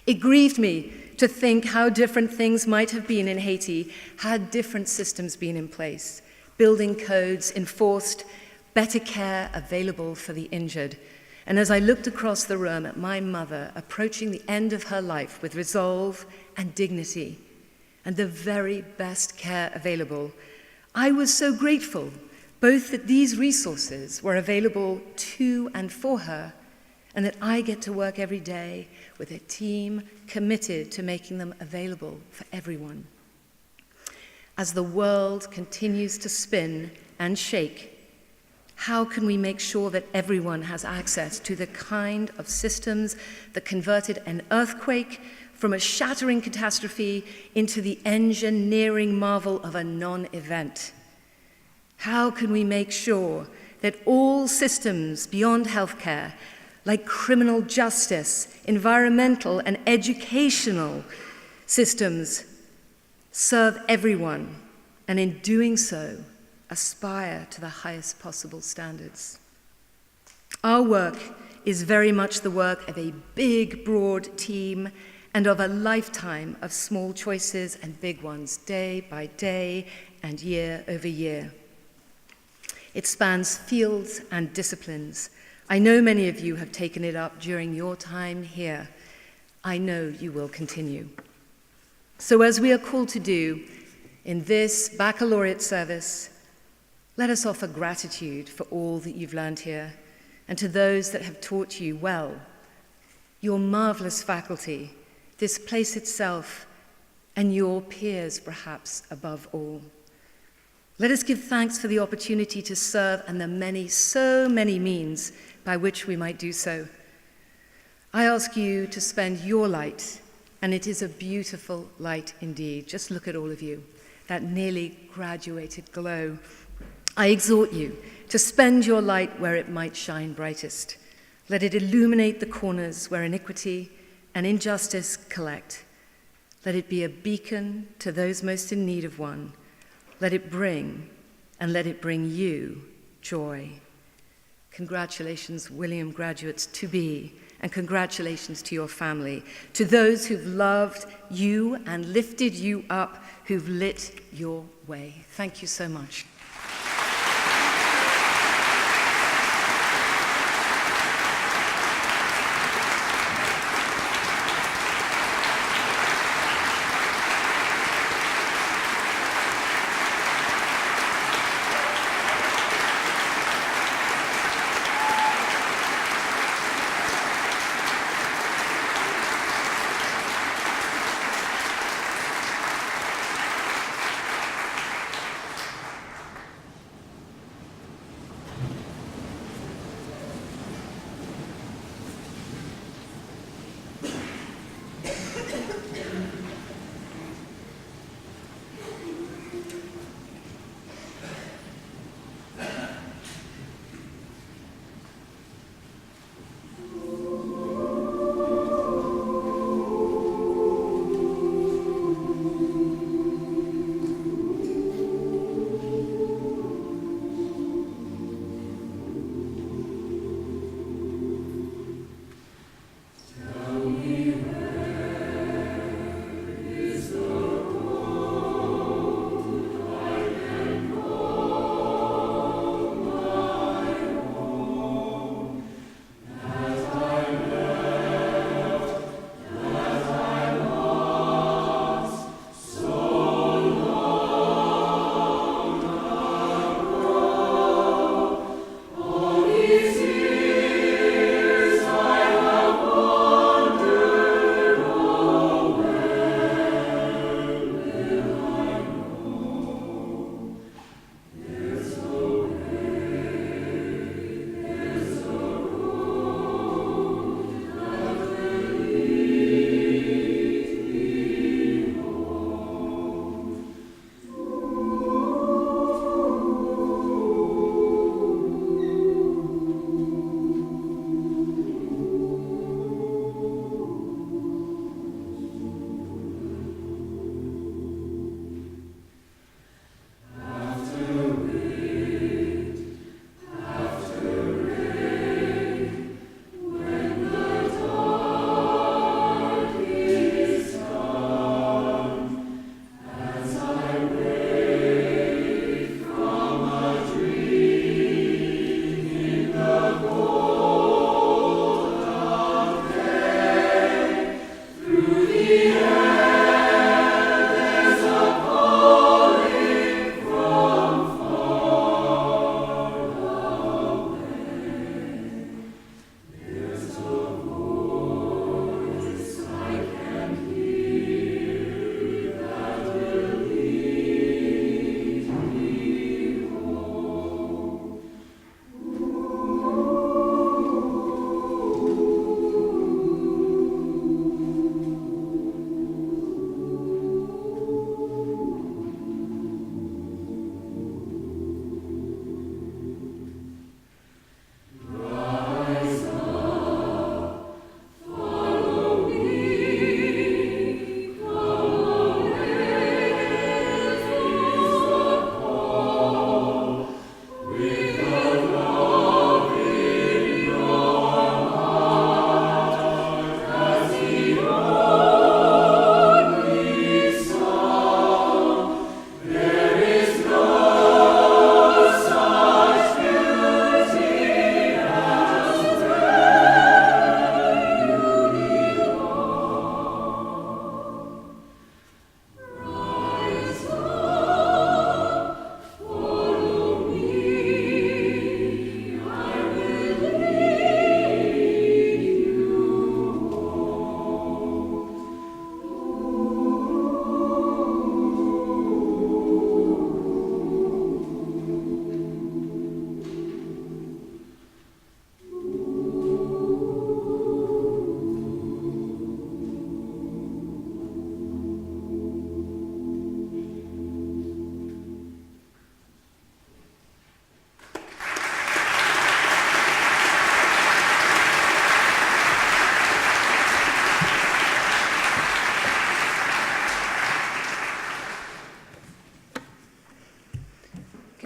Speaker 11: It grieved me to think how different things might have been in Haiti had different systems been in place, building codes enforced, better care available for the injured. And as I looked across the room at my mother approaching the end of her life with resolve and dignity and the very best care available, I was so grateful both that these resources were available to and for her, and that I get to work every day with a team committed to making them available for everyone. As the world continues to spin and shake, how can we make sure that everyone has access to the kind of systems that converted an earthquake from a shattering catastrophe into the engineering marvel of a non-event? How can we make sure that all systems beyond healthcare, like criminal justice, environmental, and educational systems, serve everyone, and in doing so, aspire to the highest possible standards? Our work is very much the work of a big, broad team and of a lifetime of small choices and big ones, day by day and year over year. It spans fields and disciplines. I know many of you have taken it up during your time here. I know you will continue. So as we are called to do in this baccalaureate service, let us offer gratitude for all that you've learned here, and to those that have taught you well, your marvelous faculty, this place itself, and your peers perhaps above all. Let us give thanks for the opportunity to serve and the many, so many means by which we might do so. I ask you to spend your light, and it is a beautiful light indeed. Just look at all of you, that nearly graduated glow. I exhort you to spend your light where it might shine brightest. Let it illuminate the corners where iniquity and injustice collect. Let it be a beacon to those most in need of one. Let it bring you joy. Congratulations, William graduates to be, and congratulations to your family, to those who've loved you and lifted you up, who've lit your way. Thank you so much.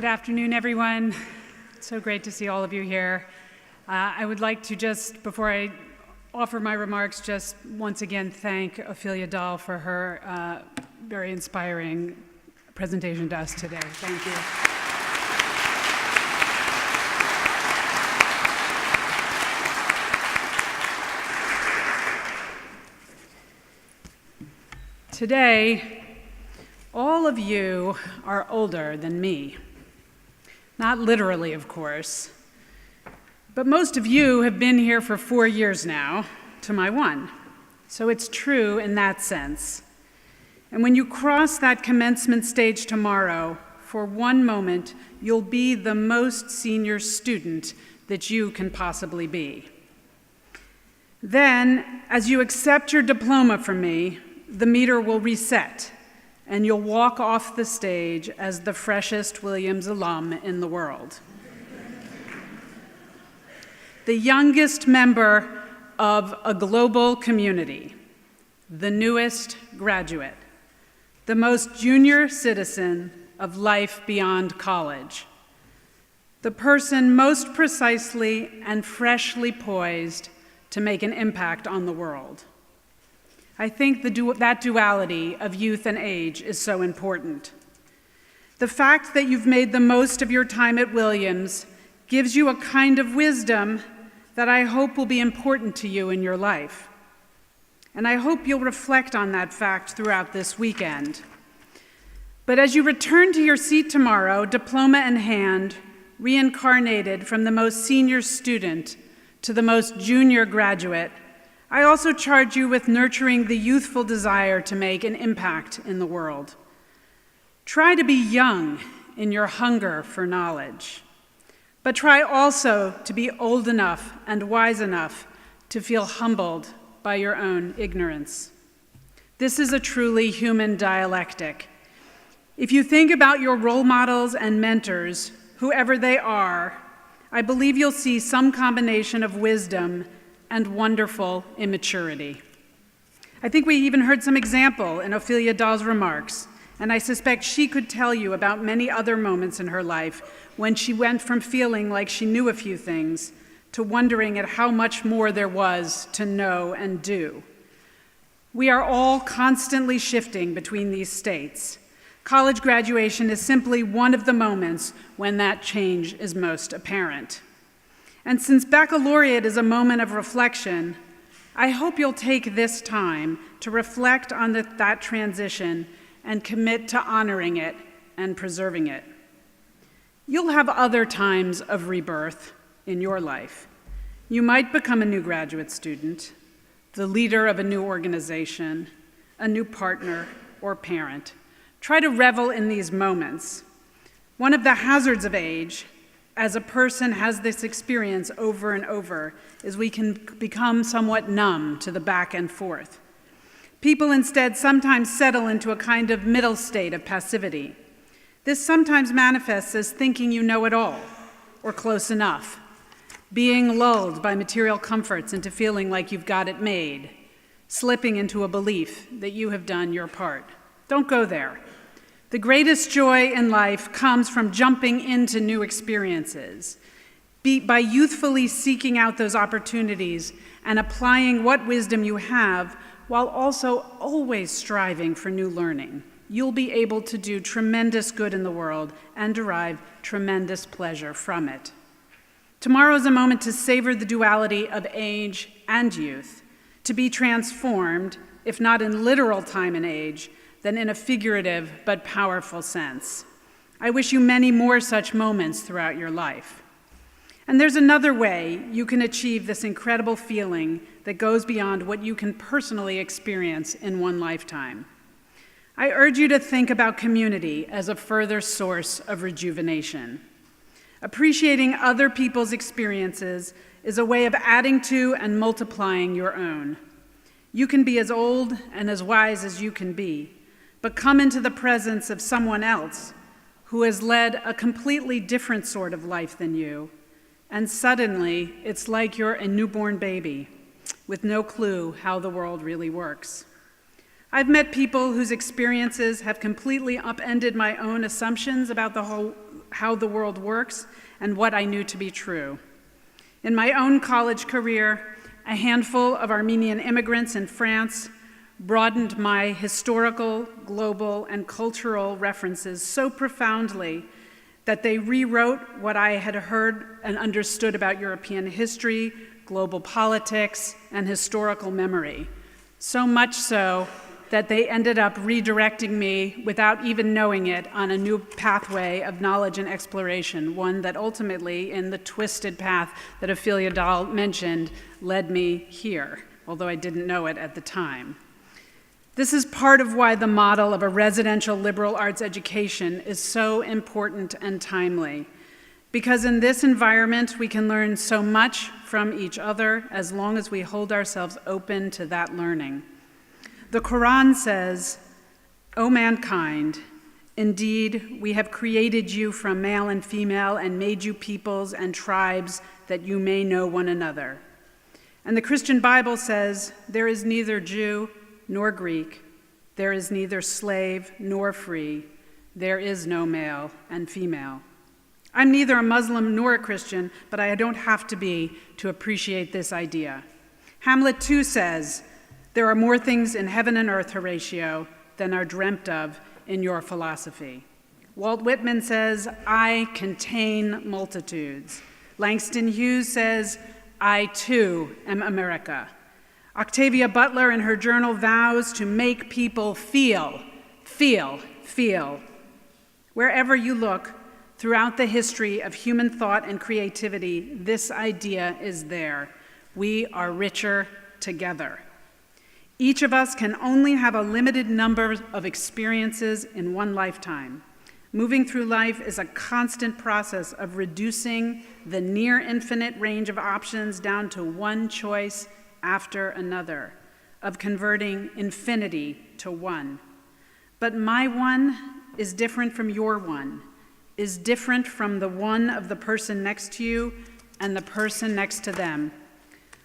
Speaker 10: afternoon, everyone. It's so great to see all of you here. I would like to just, before I offer my remarks, just once again thank Ophelia Dahl for her very inspiring presentation to us today. Thank you. Today, all of you are older than me. Not literally, of course, but most of you have been here for 4 years now, to my 1. So it's true in that sense. And when you cross that commencement stage tomorrow, for one moment, you'll be the most senior student that you can possibly be. Then, as you accept your diploma from me, the meter will reset, and you'll walk off the stage as the freshest Williams alum in the world. The youngest member of a global community, the newest graduate, the most junior citizen of life beyond college, the person most precisely and freshly poised to make an impact on the world. I think that duality of youth and age is so important. The fact that you've made the most of your time at Williams gives you a kind of wisdom that I hope will be important to you in your life. And I hope you'll reflect on that fact throughout this weekend. But as you return to your seat tomorrow, diploma in hand, reincarnated from the most senior student to the most junior graduate, I also charge you with nurturing the youthful desire to make an impact in the world. Try to be young in your hunger for knowledge, but try also to be old enough and wise enough to feel humbled by your own ignorance. This is a truly human dialectic. If you think about your role models and mentors, whoever they are, I believe you'll see some combination of wisdom and wonderful immaturity. I think we even heard some example in Ophelia Dahl's remarks, and I suspect she could tell you about many other moments in her life when she went from feeling like she knew a few things to wondering at how much more there was to know and do. We are all constantly shifting between these states. College graduation is simply one of the moments when that change is most apparent. And since Baccalaureate is a moment of reflection, I hope you'll take this time to reflect on that transition and commit to honoring it and preserving it. You'll have other times of rebirth in your life. You might become a new graduate student, the leader of a new organization, a new partner or parent. Try to revel in these moments. One of the hazards of age, as a person has this experience over and over, is we can become somewhat numb to the back and forth. People instead sometimes settle into a kind of middle state of passivity. This sometimes manifests as thinking you know it all, or close enough, being lulled by material comforts into feeling like you've got it made, slipping into a belief that you have done your part. Don't go there. The greatest joy in life comes from jumping into new experiences, by youthfully seeking out those opportunities and applying what wisdom you have while also always striving for new learning. You'll be able to do tremendous good in the world and derive tremendous pleasure from it. Tomorrow is a moment to savor the duality of age and youth, to be transformed, if not in literal time and age, then in a figurative but powerful sense. I wish you many more such moments throughout your life. And there's another way you can achieve this incredible feeling that goes beyond what you can personally experience in one lifetime. I urge you to think about community as a further source of rejuvenation. Appreciating other people's experiences is a way of adding to and multiplying your own. You can be as old and as wise as you can be, but come into the presence of someone else who has led a completely different sort of life than you, and suddenly it's like you're a newborn baby with no clue how the world really works. I've met people whose experiences have completely upended my own assumptions about the whole how the world works and what I knew to be true. In my own college career, a handful of Armenian immigrants in France broadened my historical, global, and cultural references so profoundly that they rewrote what I had heard and understood about European history, global politics, and historical memory. So much so that they ended up redirecting me without even knowing it on a new pathway of knowledge and exploration, one that ultimately, in the twisted path that Ophelia Dahl mentioned, led me here, although I didn't know it at the time. This is part of why the model of a residential liberal arts education is so important and timely, because in this environment we can learn so much from each other as long as we hold ourselves open to that learning. The Quran says, "O mankind, indeed we have created you from male and female and made you peoples and tribes that you may know one another." And the Christian Bible says, "There is neither Jew nor Greek, there is neither slave nor free, there is no male and female." I'm neither a Muslim nor a Christian, but I don't have to be to appreciate this idea. Hamlet too says, "There are more things in heaven and earth, Horatio, than are dreamt of in your philosophy." Walt Whitman says, "I contain multitudes." Langston Hughes says, "I too am America." Octavia Butler in her journal vows to make people feel, feel, feel. Wherever you look, throughout the history of human thought and creativity, this idea is there. We are richer together. Each of us can only have a limited number of experiences in one lifetime. Moving through life is a constant process of reducing the near infinite range of options down to one choice after another, of converting infinity to one. But my one is different from your one, is different from the one of the person next to you and the person next to them.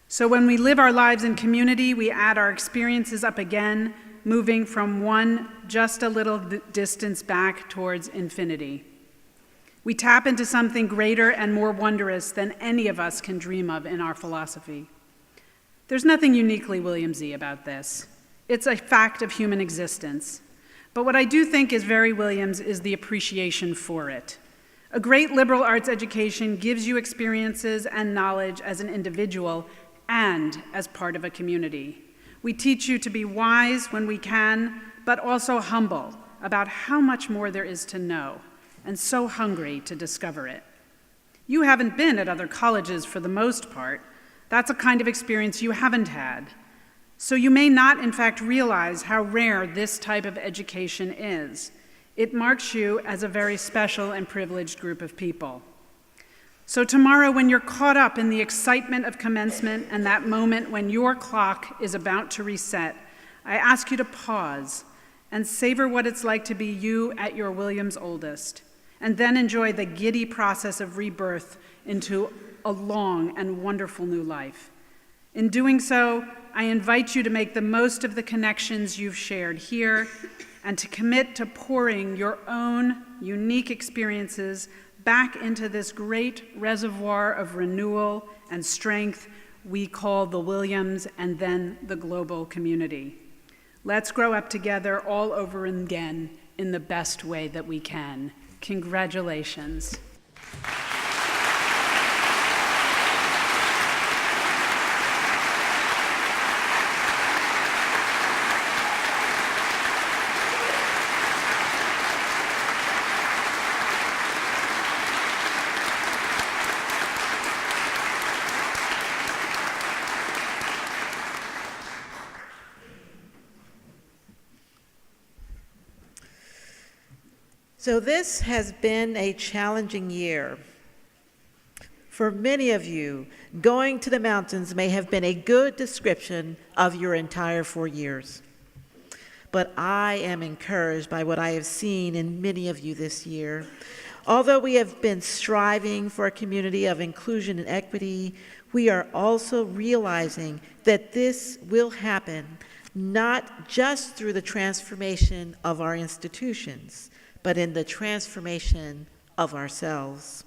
Speaker 10: So when we live our lives in community, we add our experiences up again, moving from one just a little distance back towards infinity. We tap into something greater and more wondrous than any of us can dream of in our philosophy. There's nothing uniquely Williamsy about this. It's a fact of human existence. But what I do think is very Williams is the appreciation for it. A great liberal arts education gives you experiences and knowledge as an individual and as part of a community. We teach you to be wise when we can, but also humble about how much more there is to know, and so hungry to discover it. You haven't been at other colleges for the most part. That's a kind of experience you haven't had. So you may not, in fact, realize how rare this type of education is. It marks you as a very special and privileged group of people. So tomorrow, when you're caught up in the excitement of commencement and that moment when your clock is about to reset, I ask you to pause and savor what it's like to be you at your Williams' oldest, and then enjoy the giddy process of rebirth into a long and wonderful new life. In doing so, I invite you to make the most of the connections you've shared here and to commit to pouring your own unique experiences back into this great reservoir of renewal and strength we call the Williams and then the global community. Let's grow up together all over again in the best way that we can. Congratulations.
Speaker 1: So this has been a challenging year. For many of you, going to the mountains may have been a good description of your entire 4 years. But I am encouraged by what I have seen in many of you this year. Although we have been striving for a community of inclusion and equity, we are also realizing that this will happen not just through the transformation of our institutions, but in the transformation of ourselves.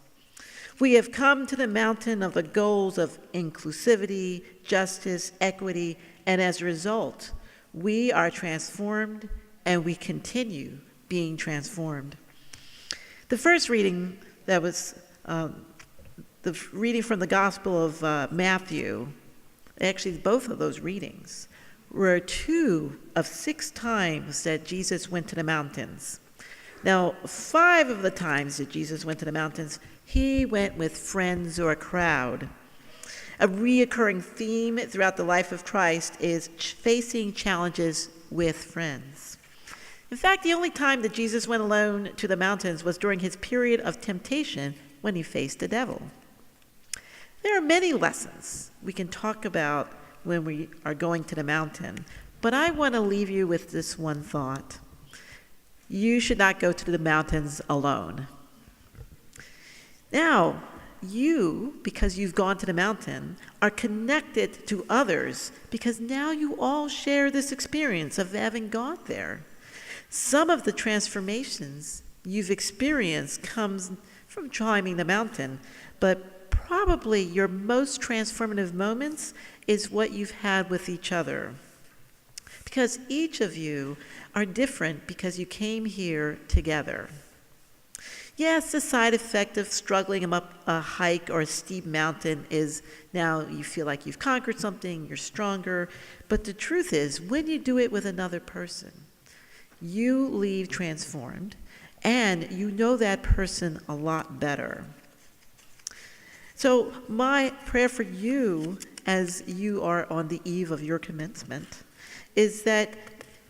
Speaker 1: We have come to the mountain of the goals of inclusivity, justice, equity, and as a result, we are transformed and we continue being transformed. The first reading that was the reading from the Gospel of Matthew, actually both of those readings, were 2 of 6 times that Jesus went to the mountains. Now, 5 of the times that Jesus went to the mountains, he went with friends or a crowd. A reoccurring theme throughout the life of Christ is facing challenges with friends. In fact, the only time that Jesus went alone to the mountains was during his period of temptation when he faced the devil. There are many lessons we can talk about when we are going to the mountain, but I want to leave you with this one thought. You should not go to the mountains alone. Now, you, because you've gone to the mountain, are connected to others because now you all share this experience of having gone there. Some of the transformations you've experienced comes from climbing the mountain, but probably your most transformative moments is what you've had with each other. Because each of you are different because you came here together. Yes, the side effect of struggling up a hike or a steep mountain is now you feel like you've conquered something, you're stronger. But the truth is, when you do it with another person, you leave transformed and you know that person a lot better. So my prayer for you as you are on the eve of your commencement is that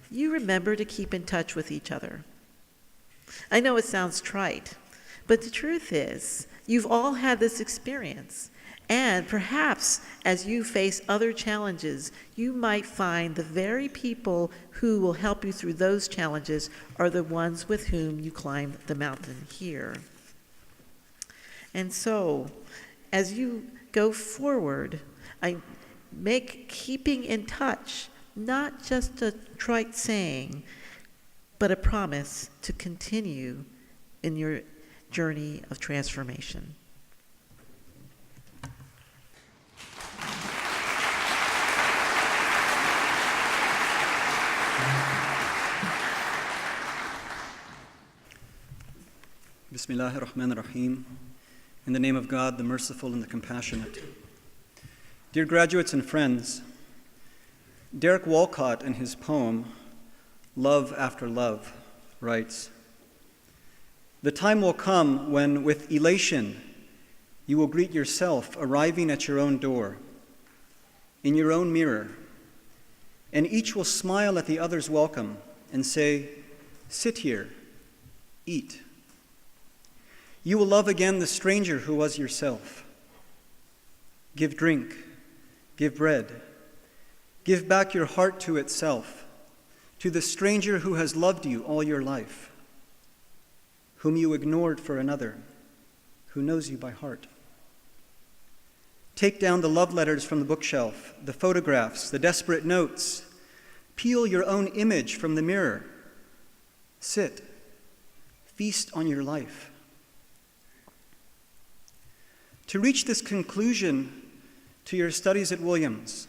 Speaker 1: you remember to keep in touch with each other. I know it sounds trite, but the truth is, you've all had this experience, and perhaps as you face other challenges, you might find the very people who will help you through those challenges are the ones with whom you climbed the mountain here. And so, as you go forward, I make keeping in touch not just a trite saying, but a promise to continue in your journey of transformation.
Speaker 12: Bismillahir Rahmanir Rahim. In the name of God, the merciful and the compassionate. Dear graduates and friends, Derek Walcott, in his poem, Love After Love, writes, "The time will come when, with elation, you will greet yourself arriving at your own door, in your own mirror, and each will smile at the other's welcome and say, 'Sit here, eat.' You will love again the stranger who was yourself. Give drink, give bread, give back your heart to itself, to the stranger who has loved you all your life, whom you ignored for another, who knows you by heart. Take down the love letters from the bookshelf, the photographs, the desperate notes. Peel your own image from the mirror. Sit, feast on your life. To reach this conclusion to your studies at Williams,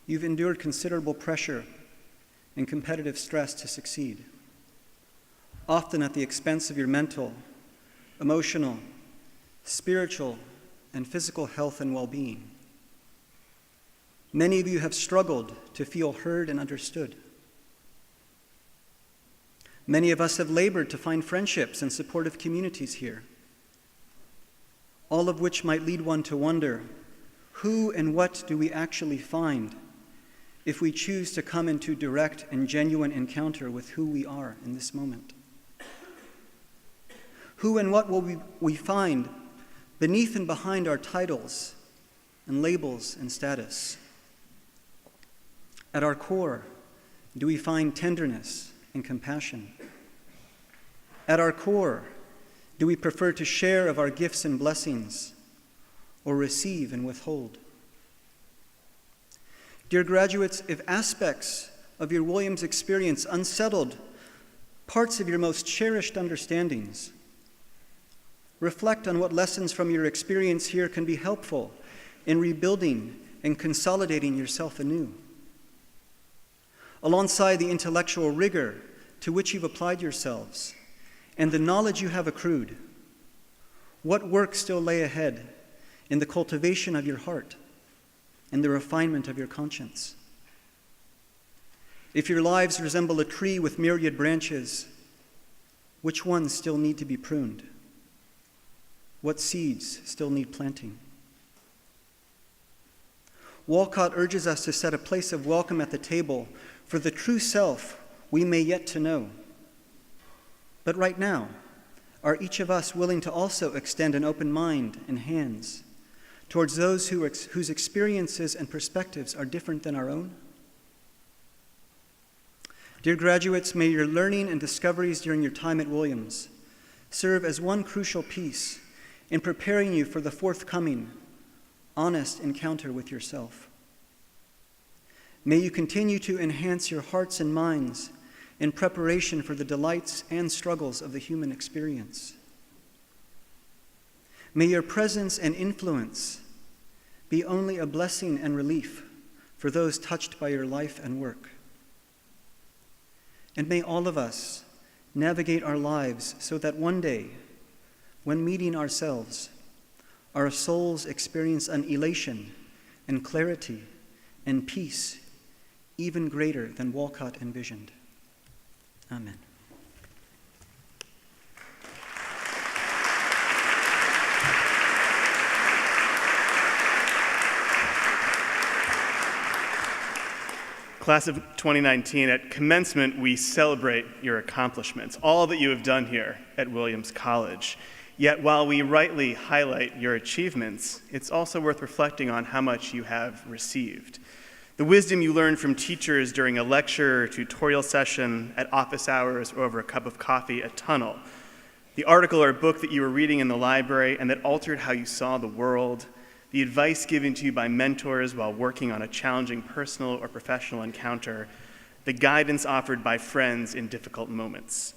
Speaker 12: you've endured considerable pressure and competitive stress to succeed, often at the expense of your mental, emotional, spiritual, and physical health and well-being. Many of you have struggled to feel heard and understood. Many of us have labored to find friendships and supportive communities here, all of which might lead one to wonder, who and what do we actually find if we choose to come into direct and genuine encounter with who we are in this moment? Who and what will we find beneath and behind our titles and labels and status? At our core, do we find tenderness and compassion? At our core, do we prefer to share of our gifts and blessings or receive and withhold? Dear graduates, if aspects of your Williams experience unsettled parts of your most cherished understandings, Reflect on what lessons from your experience here can be helpful in rebuilding and consolidating yourself anew. Alongside the intellectual rigor to which you've applied yourselves and the knowledge you have accrued, what work still lay ahead in the cultivation of your heart and the refinement of your conscience? If your lives resemble a tree with myriad branches, which ones still need to be pruned? What seeds still need planting? Walcott urges us to set a place of welcome at the table for the true self we may yet to know. But right now, are each of us willing to also extend an open mind and hands towards those whose experiences and perspectives are different than our own? Dear graduates, may your learning and discoveries during your time at Williams serve as one crucial piece in preparing you for the forthcoming, honest encounter with yourself. May you continue to enhance your hearts and minds in preparation for the delights and struggles of the human experience. May your presence and influence be only a blessing and relief for those touched by your life and work. And may all of us navigate our lives so that one day, when meeting ourselves, our souls experience an elation and clarity and peace even greater than Walcott envisioned. Amen.
Speaker 13: Class of 2019, at commencement, we celebrate your accomplishments, all that you have done here at Williams College. Yet while we rightly highlight your achievements, it's also worth reflecting on how much you have received. The wisdom you learned from teachers during a lecture or tutorial session, at office hours, or over a cup of coffee at Tunnel. The article or book that you were reading in the library and that altered how you saw the world. The advice given to you by mentors while working on a challenging personal or professional encounter. The guidance offered by friends in difficult moments.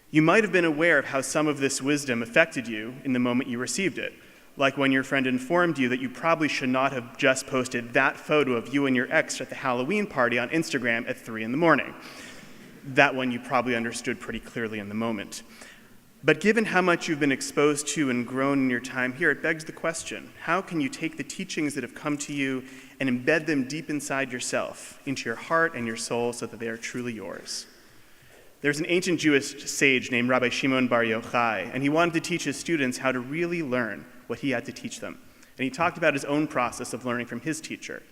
Speaker 13: You might have been aware of how some of this wisdom affected you in the moment you received it, like when your friend informed you that you probably should not have just posted that photo of you and your ex at the Halloween party on Instagram at 3 a.m. That one you probably understood pretty clearly in the moment. But given how much you've been exposed to and grown in your time here, it begs the question, how can you take the teachings that have come to you and embed them deep inside yourself, into your heart and your soul, so that they are truly yours? There's an ancient Jewish sage named Rabbi Shimon Bar Yochai, and he wanted to teach his students how to really learn what he had to teach them. And he talked about his own process of learning from his teacher.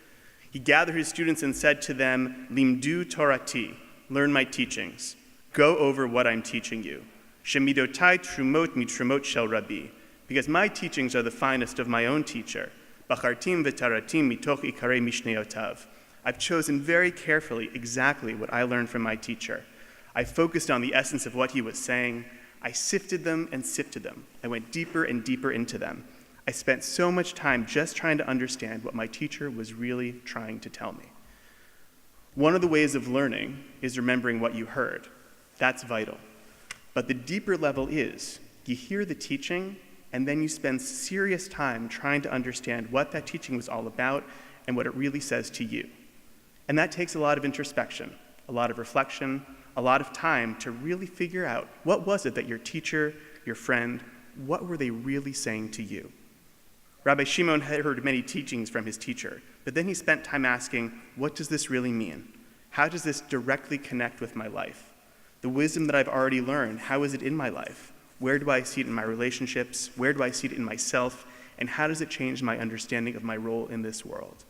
Speaker 13: He gathered his students and said to them, Limdu Torati, learn my teachings. Go over what I'm teaching you. Shemidotai trumot mitrumot shel Rabbi, because my teachings are the finest of my own teacher. Bachartim v'taratim mitoch ikarei mishneotav. I've chosen very carefully exactly what I learned from my teacher. I focused on the essence of what he was saying. I sifted them and sifted them. I went deeper and deeper into them. I spent so much time just trying to understand what my teacher was really trying to tell me. One of the ways of learning is remembering what you heard. That's vital. But the deeper level is, you hear the teaching, and then you spend serious time trying to understand what that teaching was all about and what it really says to you. And that takes a lot of introspection, a lot of reflection, a lot of time to really figure out what was it that your teacher, your friend, what were they really saying to you? Rabbi Shimon had heard many teachings from his teacher, but then he spent time asking, what does this really mean? How does this directly connect with my life? The wisdom that I've already learned, how is it in my life? Where do I see it in my relationships? Where do I see it in myself? And how does it change my understanding of my role in this world?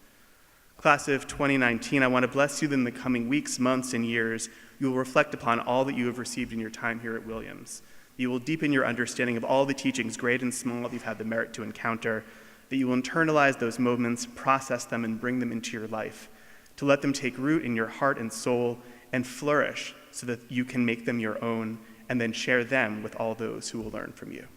Speaker 13: Class of 2019, I want to bless you that in the coming weeks, months, and years, you will reflect upon all that you have received in your time here at Williams. You will deepen your understanding of all the teachings, great and small, that you've had the merit to encounter, that you will internalize those moments, process them, and bring them into your life, to let them take root in your heart and soul and flourish so that you can make them your own and then share them with all those who will learn from you.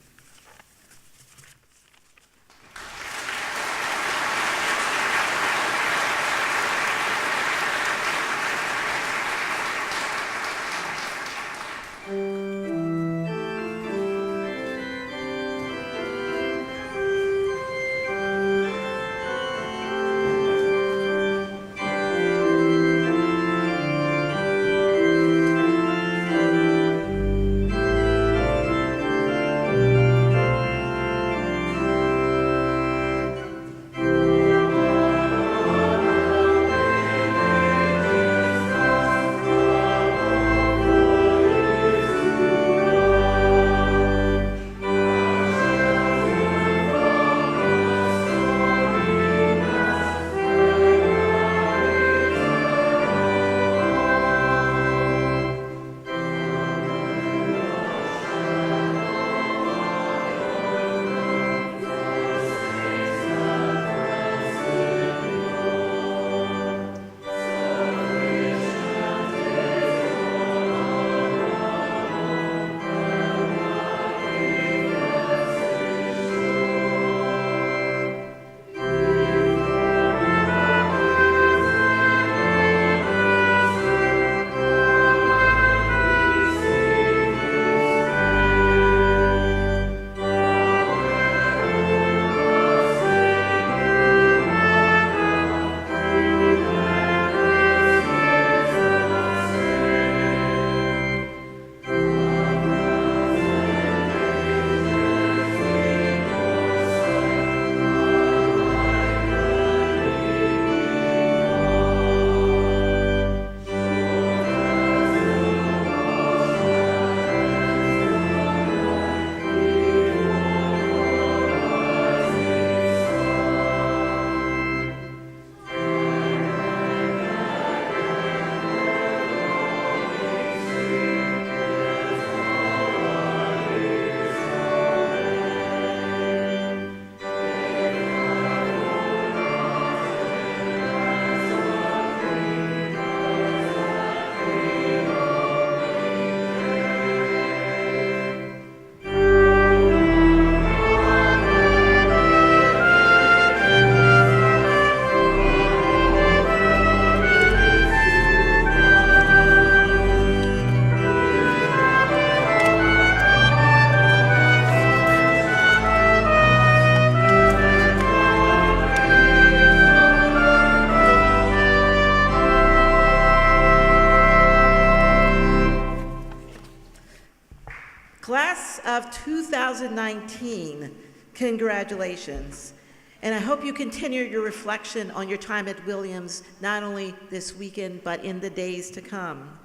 Speaker 1: of 2019, congratulations. And I hope you continue your reflection on your time at Williams, not only this weekend, but in the days to come.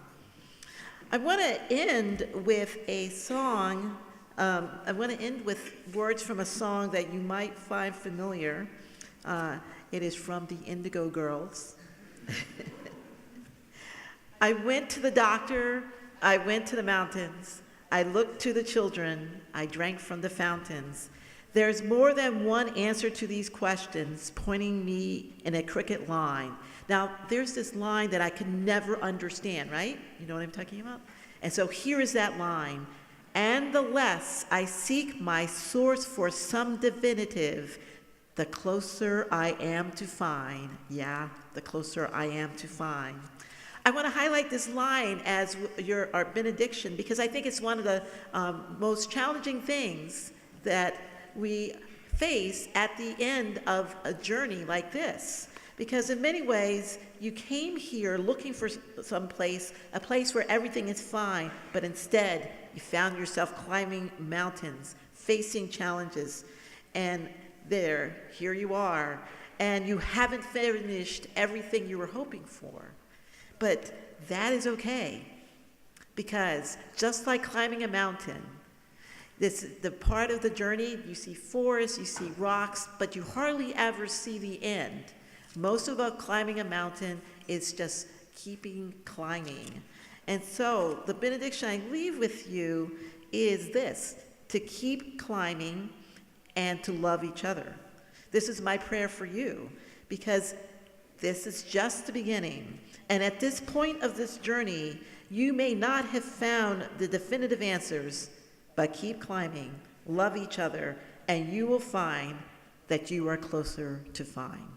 Speaker 1: I want to end with a song. I want to end with words from a song that you might find familiar. It is from the Indigo Girls. I went to the doctor, I went to the mountains, I looked to the children, I drank from the fountains. There's more than one answer to these questions, pointing me in a crooked line. Now, there's this line that I can never understand, right? You know what I'm talking about? And so here is that line. And the less I seek my source for some divinitive, the closer I am to find. Yeah, the closer I am to find. I want to highlight this line as our benediction because I think it's one of the most challenging things that we face at the end of a journey like this. Because in many ways, you came here looking for some place, a place where everything is fine, but instead you found yourself climbing mountains, facing challenges, and here you are, and you haven't finished everything you were hoping for. But that is okay, because just like climbing a mountain, the part of the journey, you see forests, you see rocks, but you hardly ever see the end. Most about climbing a mountain is just keeping climbing. And so the benediction I leave with you is this: to keep climbing and to love each other. This is my prayer for you, because this is just the beginning. And at this point of this journey, you may not have found the definitive answers, but keep climbing, love each other, and you will find that you are closer to find.